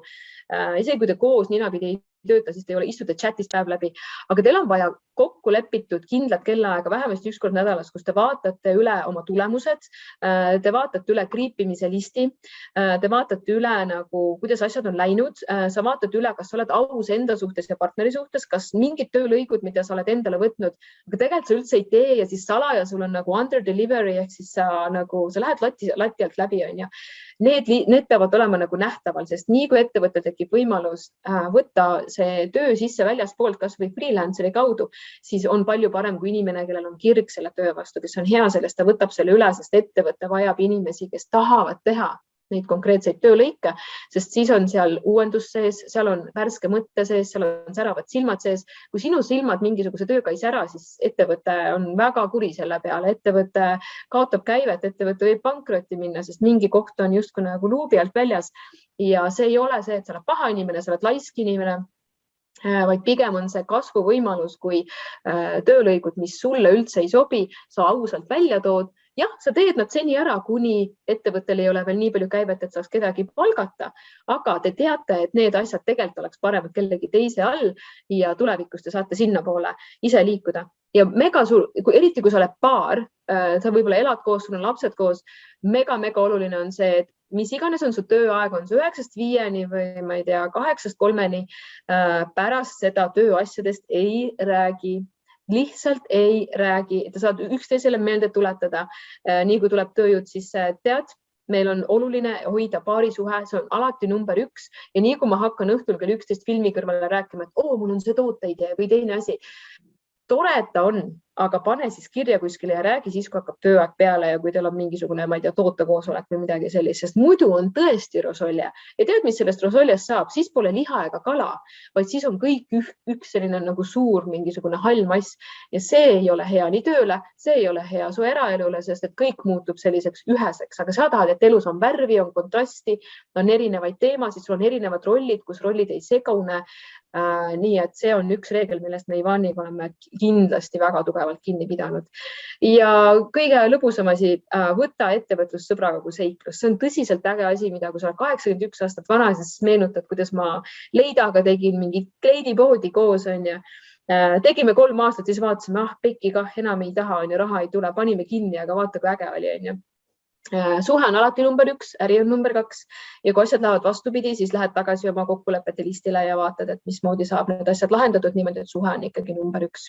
isegi kui te koos ninapidi ei tööta, siis te ei ole istute chatis päev läbi, aga teil on vaja kokku lepitud kindlat kellaaega, vähemasti üks kord nädalas, kus te vaatate üle oma tulemused, te vaatate üle kriipimise listi, te vaatate üle nagu, kuidas asjad on läinud, sa vaatad üle, kas sa oled aus enda suhtes ja partneri suhtes, kas mingid töölõigud, mida sa oled endale võtnud, aga tegelikult sa üldse ei tee ja siis salaja sul on nagu under delivery ehk siis sa lähed lati alt läbi, on ju. Need peavad olema nagu nähtaval, sest nii kui ettevõttel tekib võimalus võtta see töö sisse väljaspoolt, kas või freelanceri kaudu, siis on palju parem kui inimene, kellel on kirg selle töö vastu, kes on hea sellest, ta võtab selle üle, sest ettevõte vajab inimesi, kes tahavad teha neid konkreetseid töölõike, sest siis on seal uuendus sees, seal on värske mõtte sees, seal on säravad silmad sees. Kui sinu silmad mingisuguse tööga ei sära, siis ettevõte on väga kuri selle peale, ettevõte kaotab käivet, ettevõte võib pankrotti minna, sest mingi koht on justkui nagu luubi alt väljas ja see ei ole see, et sa oled paha inimene, sa oled laisk inimene, vaid pigem on see kasvuvõimalus, kui töölõigud, mis sulle üldse ei sobi, sa ausalt välja tood. Jah, sa teed nad seni ära, kuni ettevõttel ei ole veel nii palju käivet, et saaks kedagi palgata, aga te teate, et need asjad tegelikult oleks paremad kellegi teise all ja tulevikus te saate sinna poole ise liikuda. Ja eriti kui sa oled paar, sa võib-olla elad koos, sul on lapsed koos, mega oluline on see, et mis iganes on su tööaeg, on see 9-5 või ma ei tea, 8-3, pärast seda tööasjadest ei räägi. Lihtsalt ei räägi, et saad üksteisele meelde tuletada. Nii kui tuleb tööjõud, siis tead, meil on oluline hoida paarisuhe, see on alati number 1 ja nii kui ma hakkan õhtul kell 11 filmi kõrvale rääkima, et mul on see tooteidee või teine asi. Tore, et ta on, aga pane siis kirja kuskile ja räägi siis, kui hakkab tööaeg peale ja kui teil on mingisugune, ma ei tea, tootekoosolek või midagi sellist, sest muidu on tõesti rosolje. Ja tead, mis sellest rosoljest saab? Siis pole liha ega kala, vaid siis on kõik üks selline nagu suur mingisugune hall mass ja see ei ole hea nii tööle, see ei ole hea su eraelule, sest et kõik muutub selliseks üheseks, aga sa tahad, et elus on värvi, on kontrasti, on erinevaid teemasid, sul on erinevad rollid, kus rollid ei segune. Nii et see on üks reegel, millest me Ivaniga oleme kindlasti väga tugevalt kinni pidanud. Ja kõige lõbusam asi, võta ettevõtlus sõbraga kui seiklus. See on tõsiselt äge asi, mida kui sa oled 81 aastat vana, siis meenutad, kuidas ma Leidaga tegin mingi kleidipoodi koos, on ju. Tegime 3 aastat, siis vaatasime, pekki kah enam ei taha, on ju, raha ei tule, panime kinni, aga vaata, kui äge oli, on ju. Suhe on alati number 1, äri on number 2 ja kui asjad lähevad vastupidi, siis lähed tagasi oma kokkulepete listile ja vaatad, et mismoodi saab need asjad lahendatud niimoodi, et suhe on ikkagi number 1.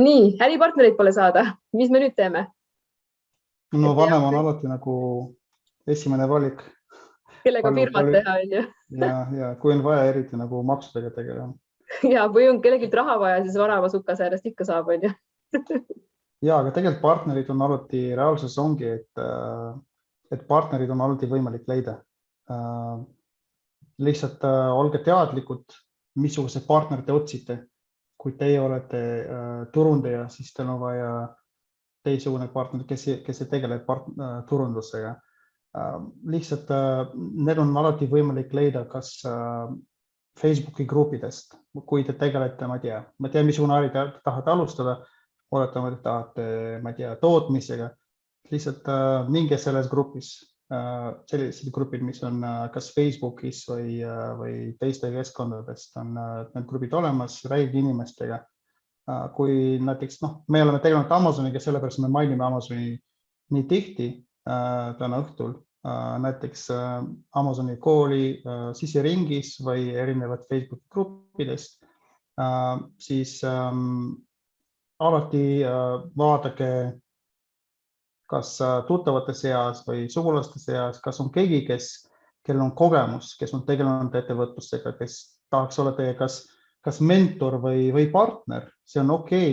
Nii, äripartnereid pole saada. Mis me nüüd teeme?
No vanem on alati nagu esimene valik.
Kellega firmat teha, on ju.
Ja kui on vaja eriti nagu maksudega tegelema.
Ja või on kellegilt raha vaja, siis varava sukasäärest ikka saab, on ju.
Ja, aga tegelikult partnerid on alati, reaalsus ongi, et partnerid on alati võimalik leida. Lihtsalt olge teadlikud, missuguse partner te otsite. Kui teie olete turundaja, siis teil on vaja teisugune partner, kes tegeleb turundusega. Lihtsalt need on alati võimalik leida, kas Facebooki gruppidest, kui te tegelete, ma tean, missugune äri te tahate alustada, oletame, et tahate, ma tea, tootmisega, lihtsalt minge selles grupis, sellised grupid, mis on kas Facebookis või teiste keskkondadest on need grupid olemas, räägi inimestega. Kui näiteks, me oleme tegelenud Amazoniga, sellepärast me mainime Amazoni nii tihti täna õhtul, näiteks Amazoni kooli sisiringis või erinevad Facebook gruppidest, siis alati vaadake, kas tuttavate seas või sugulaste seas, kas on keegi, kellel on kogemus, kes on tegelenud ettevõtlustega, kes tahaks olla teie kas mentor või partner, see on okei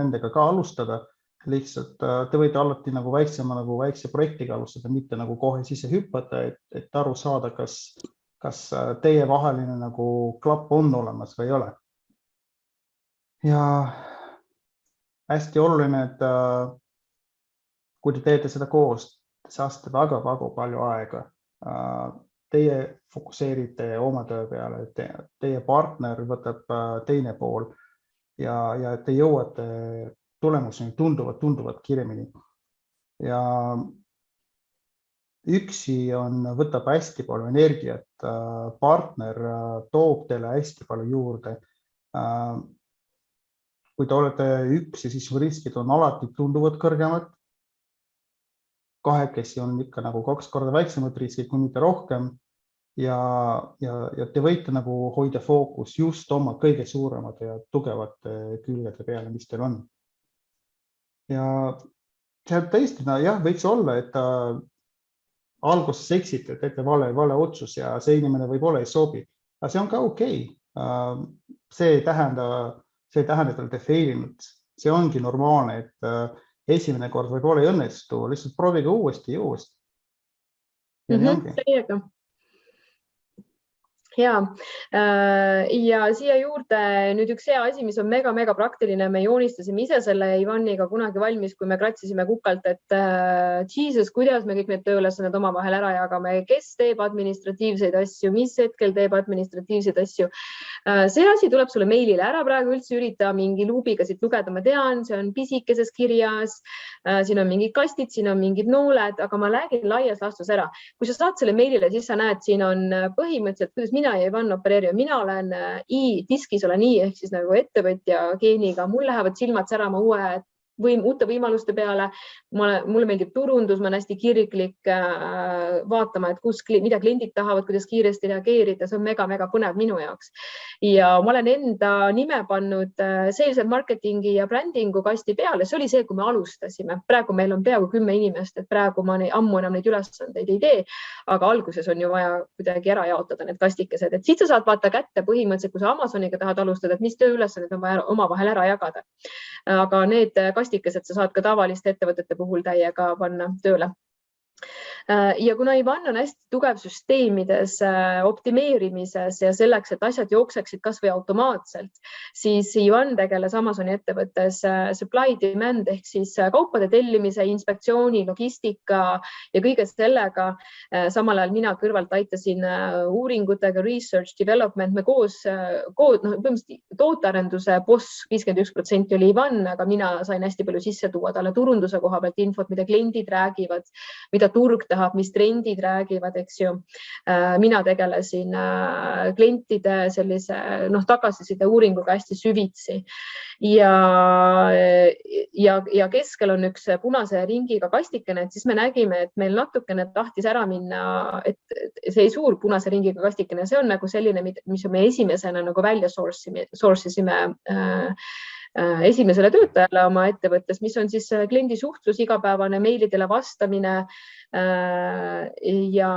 nendega ka alustada. Lihtsalt te võite alati nagu väikse projektiga alustada, mitte nagu kohe sisse hüppata, et aru saada, kas teie vaheline nagu klapp on olemas või ei ole. Ja hästi oluline, et kui te teete seda koos, te saate väga palju aega. Teie fokuseerite oma töö peale, teie partner võtab teine pool ja te jõuate tulemuseni tunduvalt kiiremini. Ja üksi võtab hästi palju energiat, partner toob teile hästi palju juurde. Kui te olete üksi, siis riskid on alati tunduvalt kõrgemad. Kahekesi on ikka nagu 2 korda väiksemad riskid, kui mitte rohkem. Ja te võite nagu hoida fookus just oma kõige suuremate ja tugevate külgede peale, mis teil on. Ja see tõesti, jah, võiks olla, et alguses eksite, teete vale otsus ja see inimene võib-olla ei sobi. Aga see on ka okei. See ei tähenda, et olete failinud. See ongi normaalne, et esimene kord võib-olla ei õnnestu, lihtsalt proovige uuesti.
Täiega. Ja siia juurde nüüd üks hea asi, mis on mega praktiline. Me joonistasime ise selle Ivaniga kunagi valmis, kui me kratsisime kukalt, et Jesus, kuidas me kõik need tööülesanded omavahel ära jagame, kes teeb administratiivseid asju, mis hetkel teeb administratiivseid asju. See asi tuleb sulle meilile ära, praegu üldse ürita mingi luubiga siit lugeda, ma tean, see on pisikeses kirjas, siin on mingid kastid, siin on mingid nooled, aga ma räägin laias laastus ära. Kui sa saad selle meilile, siis sa näed, siin on põhimõtteliselt, kuidas mina ja Ivan opereerime. Mina olen diskis olen ehk siis nagu ettevõtja geeniga. Mul lähevad silmad särama uute võimaluste peale. Mulle meeldib turundus, ma olen hästi kirglik vaatama, et mida kliendid tahavad, kuidas kiiresti reageerida. See on mega põnev minu jaoks. Ja ma olen enda nime pannud sales and marketingi ja brändingu kasti peale. See oli see, kui me alustasime. Praegu meil on peaaegu 10 inimest, et praegu ma ammu enam neid ülesandeid ei tee, aga alguses on ju vaja kuidagi ära jaotada need kastikesed. Et siit sa saad vaata kätte põhimõtteliselt, kui sa Amazoniga tahad alustada, et mis tööülesanded on vaja omavahel ära jagada. Aga need kastikesed sa saad ka tavaliste ettevõtete puhul täiega panna tööle. Ja kuna Ivan on hästi tugev süsteemides, optimeerimises ja selleks, et asjad jookseksid kas või automaatselt, siis Ivan tegeles Amazoni ettevõttes supply demand ehk siis kaupade tellimise, inspektsiooni, logistika ja kõige sellega. Samal ajal mina kõrvalt aitasin uuringutega, research, development, me koos tootearenduse boss 51% oli Ivan, aga mina sain hästi palju sisse tuua talle turunduse koha pealt infot, mida kliendid räägivad, mida turg tahab, mis trendid räägivad, eks ju. Mina tegelesin klientide sellise tagasiside uuringuga hästi süvitsi. Ja keskel on üks punase ringiga kastikene, et siis me nägime, et meil natukene tahtis ära minna, et see suur punase ringiga kastikene, see on nagu selline, mis me esimesena nagu välja source'isime esimesele töötajale oma ettevõttes, mis on siis kliendi suhtlus, igapäevane meilidele vastamine ja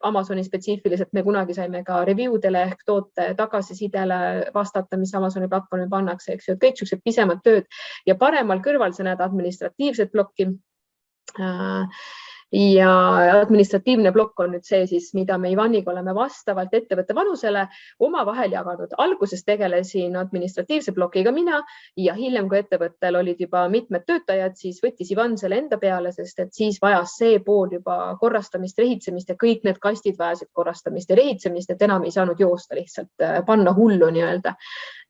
Amazoni spetsiifiliselt me kunagi saime ka reviewdele ehk toote tagasisidele vastata, mis Amazoni platvormi pannakse, eks ju, kõik sellised pisemad tööd ja paremal kõrval sa näed administratiivset plokki. Ja administratiivne plokk on nüüd see siis, mida me Ivaniga oleme vastavalt ettevõtte vanusele omavahel jaganud. Alguses tegelesin administratiivse plokiga mina ja hiljem, kui ettevõttel olid juba mitmed töötajad, siis võttis Ivan selle enda peale, sest et siis vajas see pool juba korrastamist, rehitsemist ja kõik need kastid vajasid korrastamist ja rehitsemist, et enam ei saanud joosta lihtsalt panna hullu nii-öelda.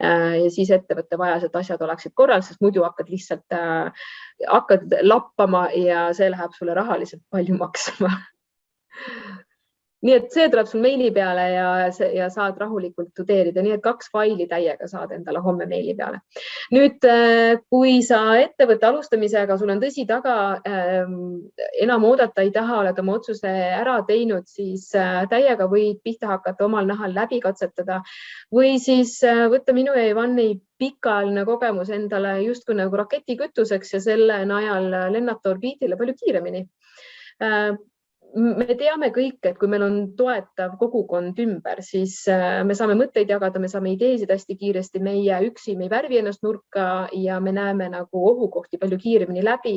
Ja siis ettevõtte vajas, et asjad oleksid korral, sest muidu hakkad lappama ja see läheb sulle rahaliselt palju maksma. Nii et see tuleb sul meili peale ja saad rahulikult tudeerida. Nii et 2 faili täiega saad endale homme meili peale. Nüüd, kui sa ettevõtte alustamisega, sul on tõsi taga, enam oodata ei taha, oled oma otsuse ära teinud, siis täiega võid pihta hakata omal nahal läbi katsetada või siis võtta minu ja Ivani pikaajaline kogemus endale justkui nagu raketikütuseks ja selle najal lennata orbiidile palju kiiremini. Me teame kõik, et kui meil on toetav kogukond ümber, siis me saame mõtteid jagada, me saame ideesid hästi kiiresti, meie üksi me ei värvi ennast nurka ja me näeme nagu ohukohti palju kiiremini läbi.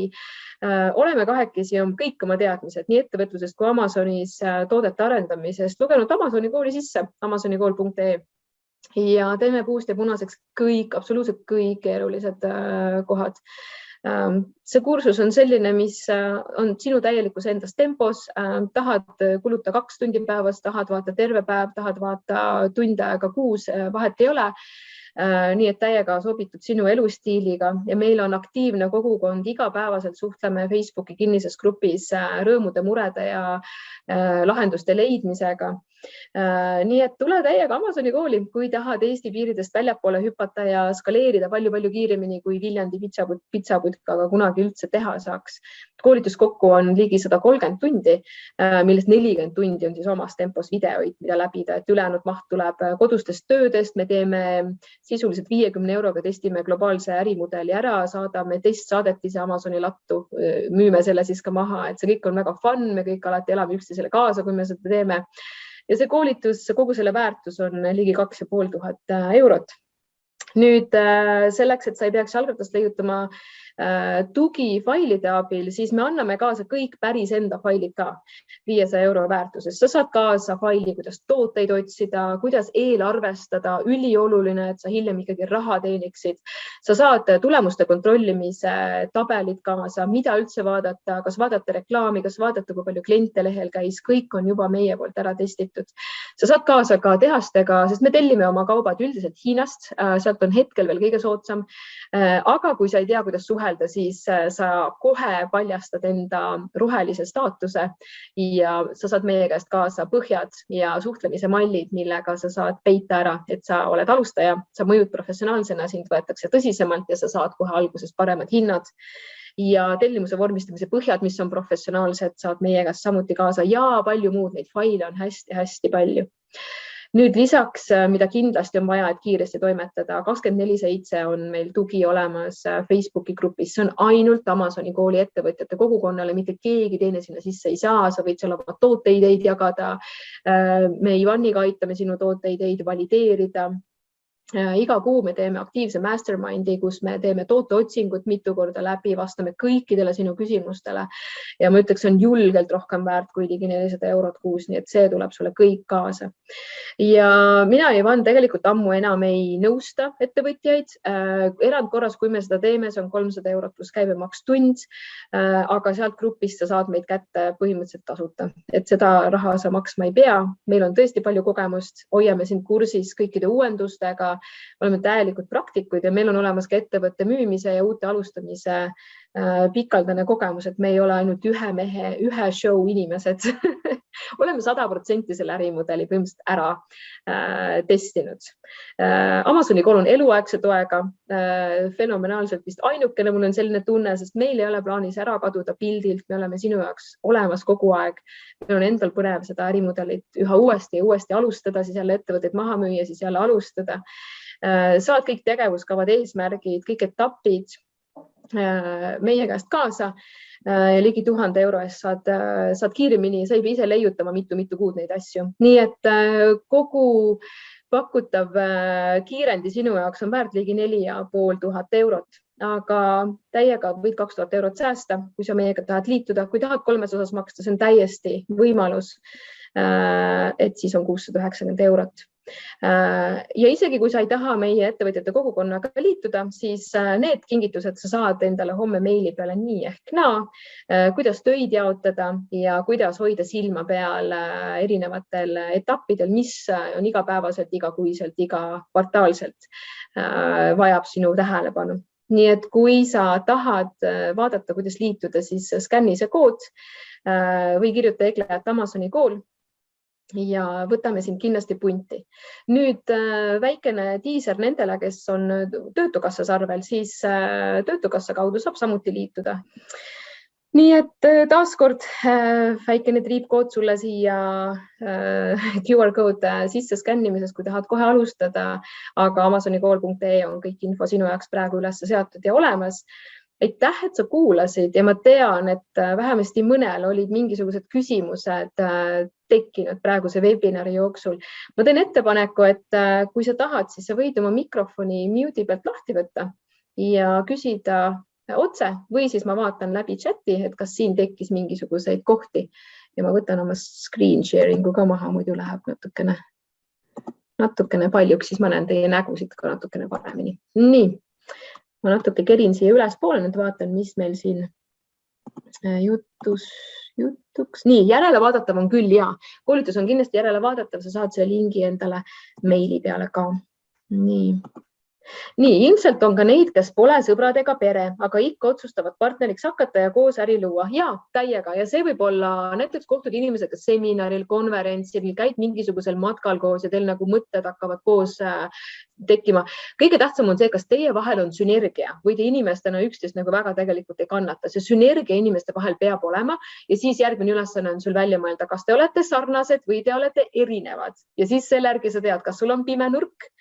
Oleme kahekesi kõik oma teadmised nii ettevõtlusest kui Amazonis toodete arendamisest lugenud Amazoni kooli sisse, amazonikool.ee ja teeme puust ja punaseks absoluutselt kõik keerulised kohad. See kursus on selline, mis on sinu täielikus endas tempos, tahad kuluta 2 tundi päevas, tahad vaata terve päev, tahad vaata tund aega kuus, vahet ei ole. Nii et täiega sobitud sinu elustiiliga ja meil on aktiivne kogukond, igapäevaselt suhtleme Facebooki kinnises grupis rõõmude, murede ja lahenduste leidmisega. Nii et tule täiega Amazoni kooli, kui tahad Eesti piiridest väljapoole hüpata ja skaleerida palju-palju kiiremini, kui Viljandi pitsaputkaga kunagi üldse teha saaks. Koolitus kokku on ligi 130 tundi, millest 40 tundi on siis omas tempos videoid, mida läbida, et ülejäänud maht tuleb kodustest töödest. Me teeme sisuliselt 50 euroga testime globaalse ärimudeli ära, saadame testsaadetise Amazoni lattu, müüme selle siis ka maha, et see kõik on väga fun, me kõik alati elame üksteisele kaasa, kui me seda teeme. Ja see koolitus, kogu selle väärtus on ligi 2500 eurot. Nüüd selleks, et sa ei peaks jalgratast leiutama tugifailide abil, siis me anname kaasa kõik päris enda failid ka 500 euro väärtuses. Sa saad kaasa faili, kuidas tooteid otsida, kuidas eelarvestada, ülioluline, et sa hiljem ikkagi raha teeniksid. Sa saad tulemuste kontrollimise tabelid kaasa, mida üldse vaadata, kas vaadata reklaami, kas vaadata, kui palju kliente lehel käis, kõik on juba meie poolt ära testitud. Sa saad kaasa ka tehastega, sest me tellime oma kaubad üldiselt Hiinast, sealt on hetkel veel kõige soodsam. Aga kui sa ei tea, kuidas suhelda, siis sa kohe paljastad enda rohelise staatuse ja sa saad meie käest kaasa põhjad ja suhtlemise mallid, millega sa saad peita ära, et sa oled alustaja, sa mõjud professionaalsena, sind võetakse tõsisemalt ja sa saad kohe alguses paremad hinnad. Ja tellimuse vormistamise põhjad, mis on professionaalsed, saad meie käest samuti kaasa ja palju muud, neid faile on hästi palju. Nüüd lisaks, mida kindlasti on vaja, et kiiresti toimetada, 24/7 on meil tugi olemas Facebooki grupis. See on ainult Amazoni kooli ettevõtjate kogukonnale, mitte keegi teine sinna sisse ei saa. Sa võid seal oma tooteideid jagada. Me Ivaniga aitame sinu tooteideid valideerida. Iga kuu me teeme aktiivse mastermindi, kus me teeme tooteotsingut mitu korda läbi, vastame kõikidele sinu küsimustele ja ma ütleks, see on julgelt rohkem väärt kui ligi 400 eurot kuus, nii et see tuleb sulle kõik kaasa. Ja mina ja Ivan tegelikult ammu enam ei nõusta ettevõtjaid. Erandkorras, kui me seda teeme, see on 300 eurot pluss käibemaks tund, aga sealt grupist sa saad meid kätte põhimõtteliselt tasuta, et seda raha sa maksma ei pea. Meil on tõesti palju kogemust, hoiame sind kursis kõikide uuendustega, oleme täielikud praktikuid ja meil on olemas ka ettevõtte müümise ja uute alustamise pikaldane kogemus, et me ei ole ainult ühe show inimesed. Oleme 100% selle ärimudeli põhimõtteliselt ära testinud. Amazoni kool on eluaegse toega, fenomenaalselt vist ainukene, mul on selline tunne, sest meil ei ole plaanis ära kaduda pildilt, me oleme sinu jaoks olemas kogu aeg. Meil on endal põnev seda ärimudelit üha uuesti ja uuesti alustada, siis jälle ettevõtteid maha müüa, siis jälle alustada. Saad kõik tegevuskavad, eesmärgid, kõik etapid meie käest kaasa ja ligi 1000 euro eest saad kiiremini, sa ei pea ise leiutama mitu kuud neid asju. Nii et kogu pakutav kiirendi sinu jaoks on väärt ligi 4500 eurot, aga täiega võid 2000 eurot säästa, kui sa meiega tahad liituda. Kui tahad 3 osas maksta, see on täiesti võimalus, et siis on 690 eurot. Ja isegi kui sa ei taha meie ettevõtjate kogukonnaga liituda, siis need kingitused sa saad endale homme meili peale nii ehk naa, kuidas töid jaotada ja kuidas hoida silma peal erinevatel etappidel, mis on igapäevaselt, igakuiselt, igakvartaalselt vajab sinu tähelepanu. Nii et kui sa tahad vaadata, kuidas liituda, siis skänni see kood või kirjuta Egle @Amazoni kool ja võtame sind kindlasti punti. Nüüd väikene diiser nendele, kes on töötukassas arvel, siis töötukassa kaudu saab samuti liituda. Nii et taaskord väikene triipkood sulle siia QR code sisse skännimises, kui tahad kohe alustada, aga amazonikool.ee on kõik info sinu jaoks praegu üles seatud ja olemas. Aitäh, et sa kuulasid ja ma tean, et vähemasti mõnel olid mingisugused küsimused tekkinud praeguse webinari jooksul. Ma teen ettepaneku, et kui sa tahad, siis sa võid oma mikrofoni mute'i pealt lahti võtta ja küsida otse või siis ma vaatan läbi chati, et kas siin tekkis mingisuguseid kohti ja ma võtan oma screen sharing'u ka maha, muidu läheb natukene paljuks, siis ma näen teie nägusid ka natukene paremini. Nii. ma natuke kerin siia ülespoole, nüüd vaatan, mis meil siin jutuks. Nii, järele vaadatav on küll ja koolitus on kindlasti järele vaadatav, sa saad selle lingi endale meili peale ka. Nii, ilmselt on ka neid, kes pole sõbrad ega pere, aga ikka otsustavad partneriks hakata ja koos äri luua. Ja täiega ja see võib olla näiteks kohtud inimesega seminaril, konverentsil, käid mingisugusel matkal koos ja teil nagu mõtted hakkavad koos tekkima. Kõige tähtsam on see, kas teie vahel on sünergia või te inimestena üksteist nagu väga tegelikult ei kannata. See sünergia inimeste vahel peab olema ja siis järgmine ülesanne on sul välja mõelda, kas te olete sarnased või te olete erinevad ja siis selle järgi sa tead, kas sul on pime nurk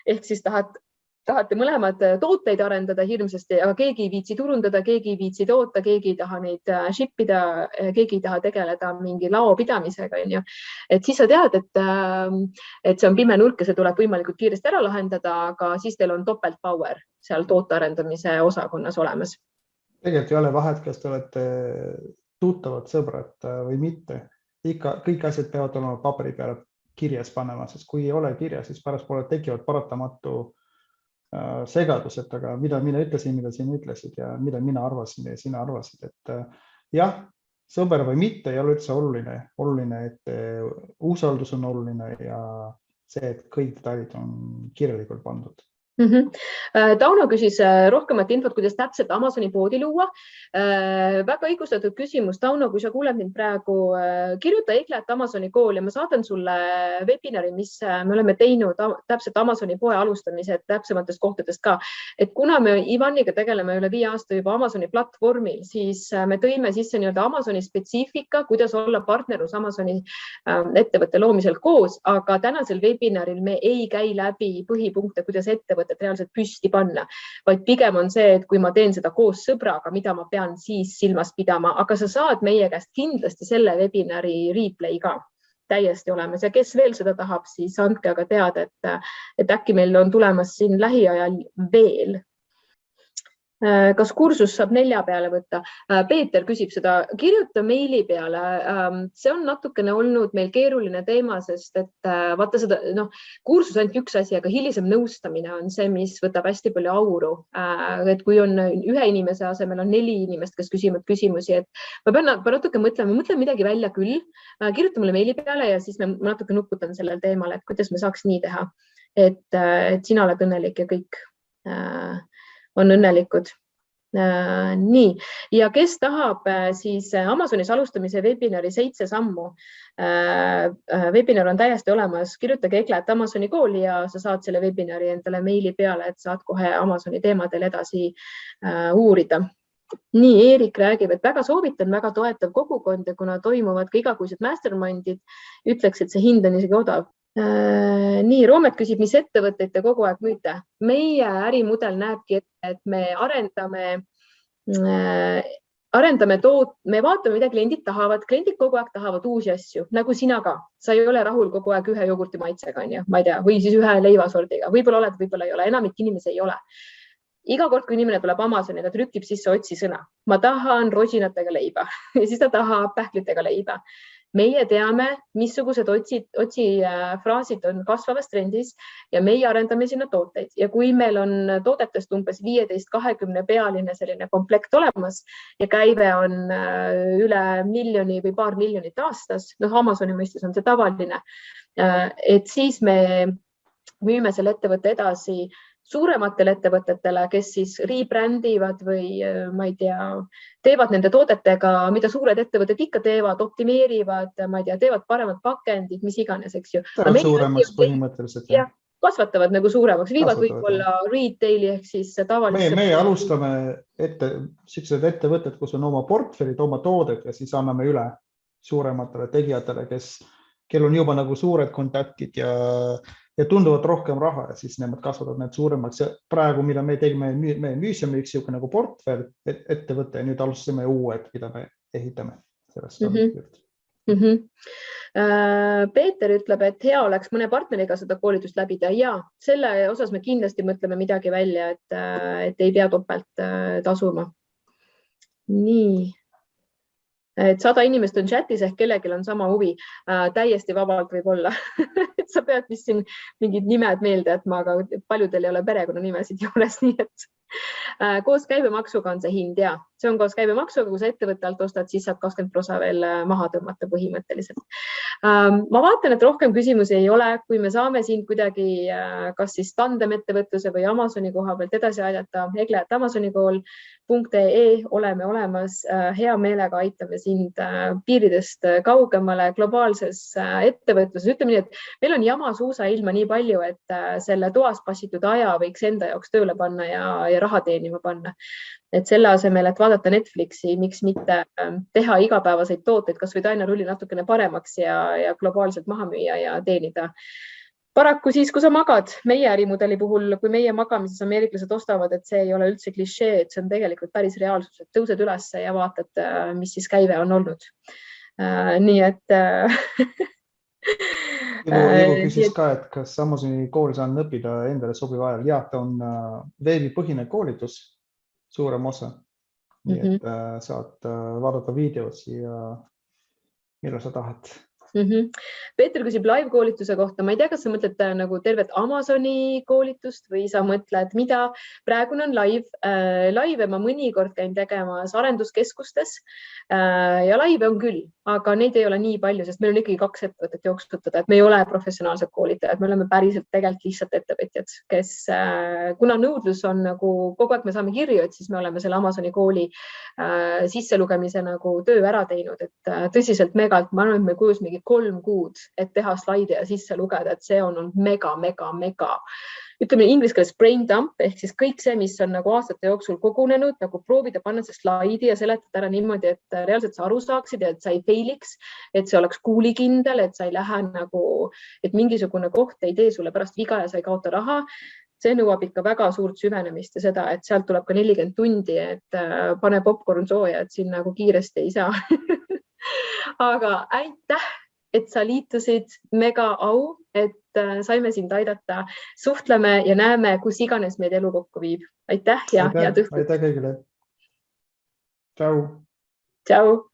ehk siis tahate mõlemad tooteid arendada hirmsasti, aga keegi ei viitsi turundada, keegi ei viitsi toota, keegi ei taha neid shipida, keegi ei taha tegeleda mingi laopidamisega. Et siis sa tead, et see on pime nurk ja see tuleb võimalikult kiiresti ära lahendada, aga siis teil on topelt power seal toote arendamise osakonnas olemas.
Tegelikult ei ole vahet, kas te olete tuttavad sõbrad või mitte. Ikka kõik asjad peavad olema paberi peale kirjas panema, sest kui ei ole kirjas, siis pärast poole tekivad paratamatu segadused, aga mida mina ütlesin, mida sina ütlesid ja mida mina arvasin ja sina arvasid, et jah, sõber või mitte ei ole üldse oluline. Oluline, et usaldus on oluline ja see, et kõik detailid on kirjalikult pandud.
Tauno küsis rohkemat infot, kuidas täpselt Amazoni poodi luua. Väga õigustatud küsimus. Tauno, kui sa kuuled mind praegu, kirjuta Eglet Amazoni kool ja ma saadan sulle webinari, mis me oleme teinud täpselt Amazoni poe alustamised täpsematest kohtadest ka. Et kuna me Ivaniga tegeleme üle 5 aasta juba Amazoni platvormil, siis me tõime sisse Amazoni spetsiifika, kuidas olla partnerus Amazoni ettevõtte loomisel koos, aga tänasel webinaril me ei käi läbi põhipunkte, kuidas ettevõtet reaalselt püsti panna, vaid pigem on see, et kui ma teen seda koos sõbraga, mida ma pean siis silmas pidama, aga sa saad meie käest kindlasti selle webinari replay ka täiesti olemas ja kes veel seda tahab, siis andke aga teada, et äkki meil on tulemas siin lähiajal veel. Kas kursus saab 4 peale võtta? Peeter küsib seda, kirjuta meili peale. See on natukene olnud meil keeruline teema, sest et vaata seda, kursus ainult üks asi, aga hilisem nõustamine on see, mis võtab hästi palju auru. Et kui on 1 inimese asemel on 4 inimest, kes küsivad küsimusi, et ma pean natuke mõtlema midagi välja küll. Kirjuta mulle meili peale ja siis ma natuke nuputan sellel teemal, et kuidas me saaks nii teha, et sina oled õnnelik ja kõik on õnnelikud. Nii, ja kes tahab siis Amazonis alustamise webinari 7 sammu. Webinar on täiesti olemas, kirjutage Eglet Amazoni kooli ja sa saad selle webinari endale meili peale, et saad kohe Amazoni teemadel edasi uurida. Nii, Eerik räägib, et väga soovitan, väga toetav kogukond ja kuna toimuvad ka igakuised mastermindid, ütleks, et see hind on isegi odav. Nii, Roomet küsib, mis ettevõtteid te kogu aeg müüte? Meie ärimudel näebki, et me arendame me vaatame, mida kliendid tahavad. Kliendid kogu aeg tahavad uusi asju, nagu sina ka. Sa ei ole rahul kogu aeg ühe jogurti maitsega, ma ei tea, või siis ühe leivasordiga. Võib-olla oled, võib-olla ei ole. Enamik inimesi ei ole. Iga kord, kui inimene tuleb Amazoni, ta trükib sisse otsisõna. Ma tahan rosinatega leiba ja siis ta tahab pähklitega leiba. Meie teame, missugused otsifraasid on kasvavas trendis ja meie arendame sinna tooteid. Ja kui meil on toodetest umbes 15-20 pealine selline komplekt olemas ja käive on üle 1 miljoni või paar miljonit aastas, Amazoni mõistes on see tavaline, et siis me müüme selle ettevõtte edasi suurematele ettevõtetele, kes siis rebrändivad või ma ei tea, teevad nende toodetega, mida suured ettevõtted ikka teevad, optimeerivad, ma ei tea, teevad paremad pakendid, mis iganes, eks ju.
Suuremaks põhimõtteliselt.
Ja, kasvatavad nagu suuremaks, viivad võib-olla retaili ehk siis tavalisse.
Me alustame sellised ettevõtted, kus on oma portfellid, oma toodet ja siis anname üle suurematele tegijatele, kel on juba nagu suured kontaktid ja tunduvad rohkem raha ja siis nemad kasvatavad need suuremaks. Ja praegu, mida me tegime, me müüsime üks nagu portfell ettevõtte ja nüüd alustasime uued, mida me ehitame.
Peeter ütleb, et hea oleks mõne partneriga seda koolitust läbida ja selle osas me kindlasti mõtleme midagi välja, et ei pea topelt tasuma. Nii. Et 100 inimest on chatis ehk kellelgi on sama huvi. Täiesti vabalt võib olla. sa pead vist siin mingid nimed meelde jätma, aga paljudel ei ole perekonnanimesid juures, nii et koos käibemaksuga on see hind ja see on koos käibemaksuga, kui sa ettevõtte alt ostad, siis saab 20% veel maha tõmmata põhimõtteliselt. Ma vaatan, et rohkem küsimusi ei ole, kui me saame sind kuidagi kas siis tandemettevõtluse või Amazoni koha pealt edasi aidata, egle@amazonikool.ee oleme olemas, hea meelega aitame sind piiridest kaugemale globaalses ettevõtluses. Ütleme nii, et meil on jama suusailma nii palju, et selle toas passitud aja võiks enda jaoks tööle panna ja raha teenima panna. Et selle asemel, et vaadata Netflixi, miks mitte teha igapäevaseid tooteid, kas või tainerulli natukene paremaks ja globaalselt maha müüa ja teenida. Paraku siis, kui sa magad, meie ärimudeli puhul, kui meie magamises ameeriklased ostavad, et see ei ole üldse klišee, et see on tegelikult päris reaalsus, et tõused üles ja vaatad, mis siis käive on olnud. Nii et
Ivo küsis ka, et kas Amazoni kool saan õppida endale sobiva ajal. Ja, ta on veebipõhine koolitus, suurem osa. Nii et saad vaadata videosi ja millal sa tahad.
Peeter küsib live-koolituse kohta. Ma ei tea, kas sa mõtled nagu tervet Amazoni koolitust või sa mõtled, mida praegune on live. Live ma mõnikord käin tegemas arenduskeskustes ja live on küll, aga neid ei ole nii palju, sest meil on ikkagi 2 ettevõtet jooksutada, et me ei ole professionaalsed koolitajad, me oleme päriselt tegelikult lihtsalt ettevõtjad, kes kuna nõudlus on nagu kogu aeg me saame kirju, et siis me oleme selle Amazoni kooli sisselugemise nagu töö ära teinud, et tõsiselt megalt, ma arvan, et me kujus mingi 3 kuud, et teha slaide ja sisse lugeda, et see on olnud mega. Ütleme inglise keeles brain dump ehk siis kõik see, mis on nagu aastate jooksul kogunenud, nagu proovida panna see slaidi ja seletada ära niimoodi, et reaalselt sa aru saaksid ja et sa ei failiks, et see oleks kuulikindel, et sa ei lähe nagu, et mingisugune koht ei tee sulle pärast viga ja sa ei kaota raha. See nõuab ikka väga suurt süvenemist ja seda, et sealt tuleb ka 40 tundi, et pane popcorn sooja, et siin nagu kiiresti ei saa. Aga aitäh, et sa liitusid, mega au, et saime sind aidata. Suhtleme ja näeme, kus iganes meid elu kokku viib. Aitäh ja head õhtut.
Aitäh kõigile. Tšau.
Tšau.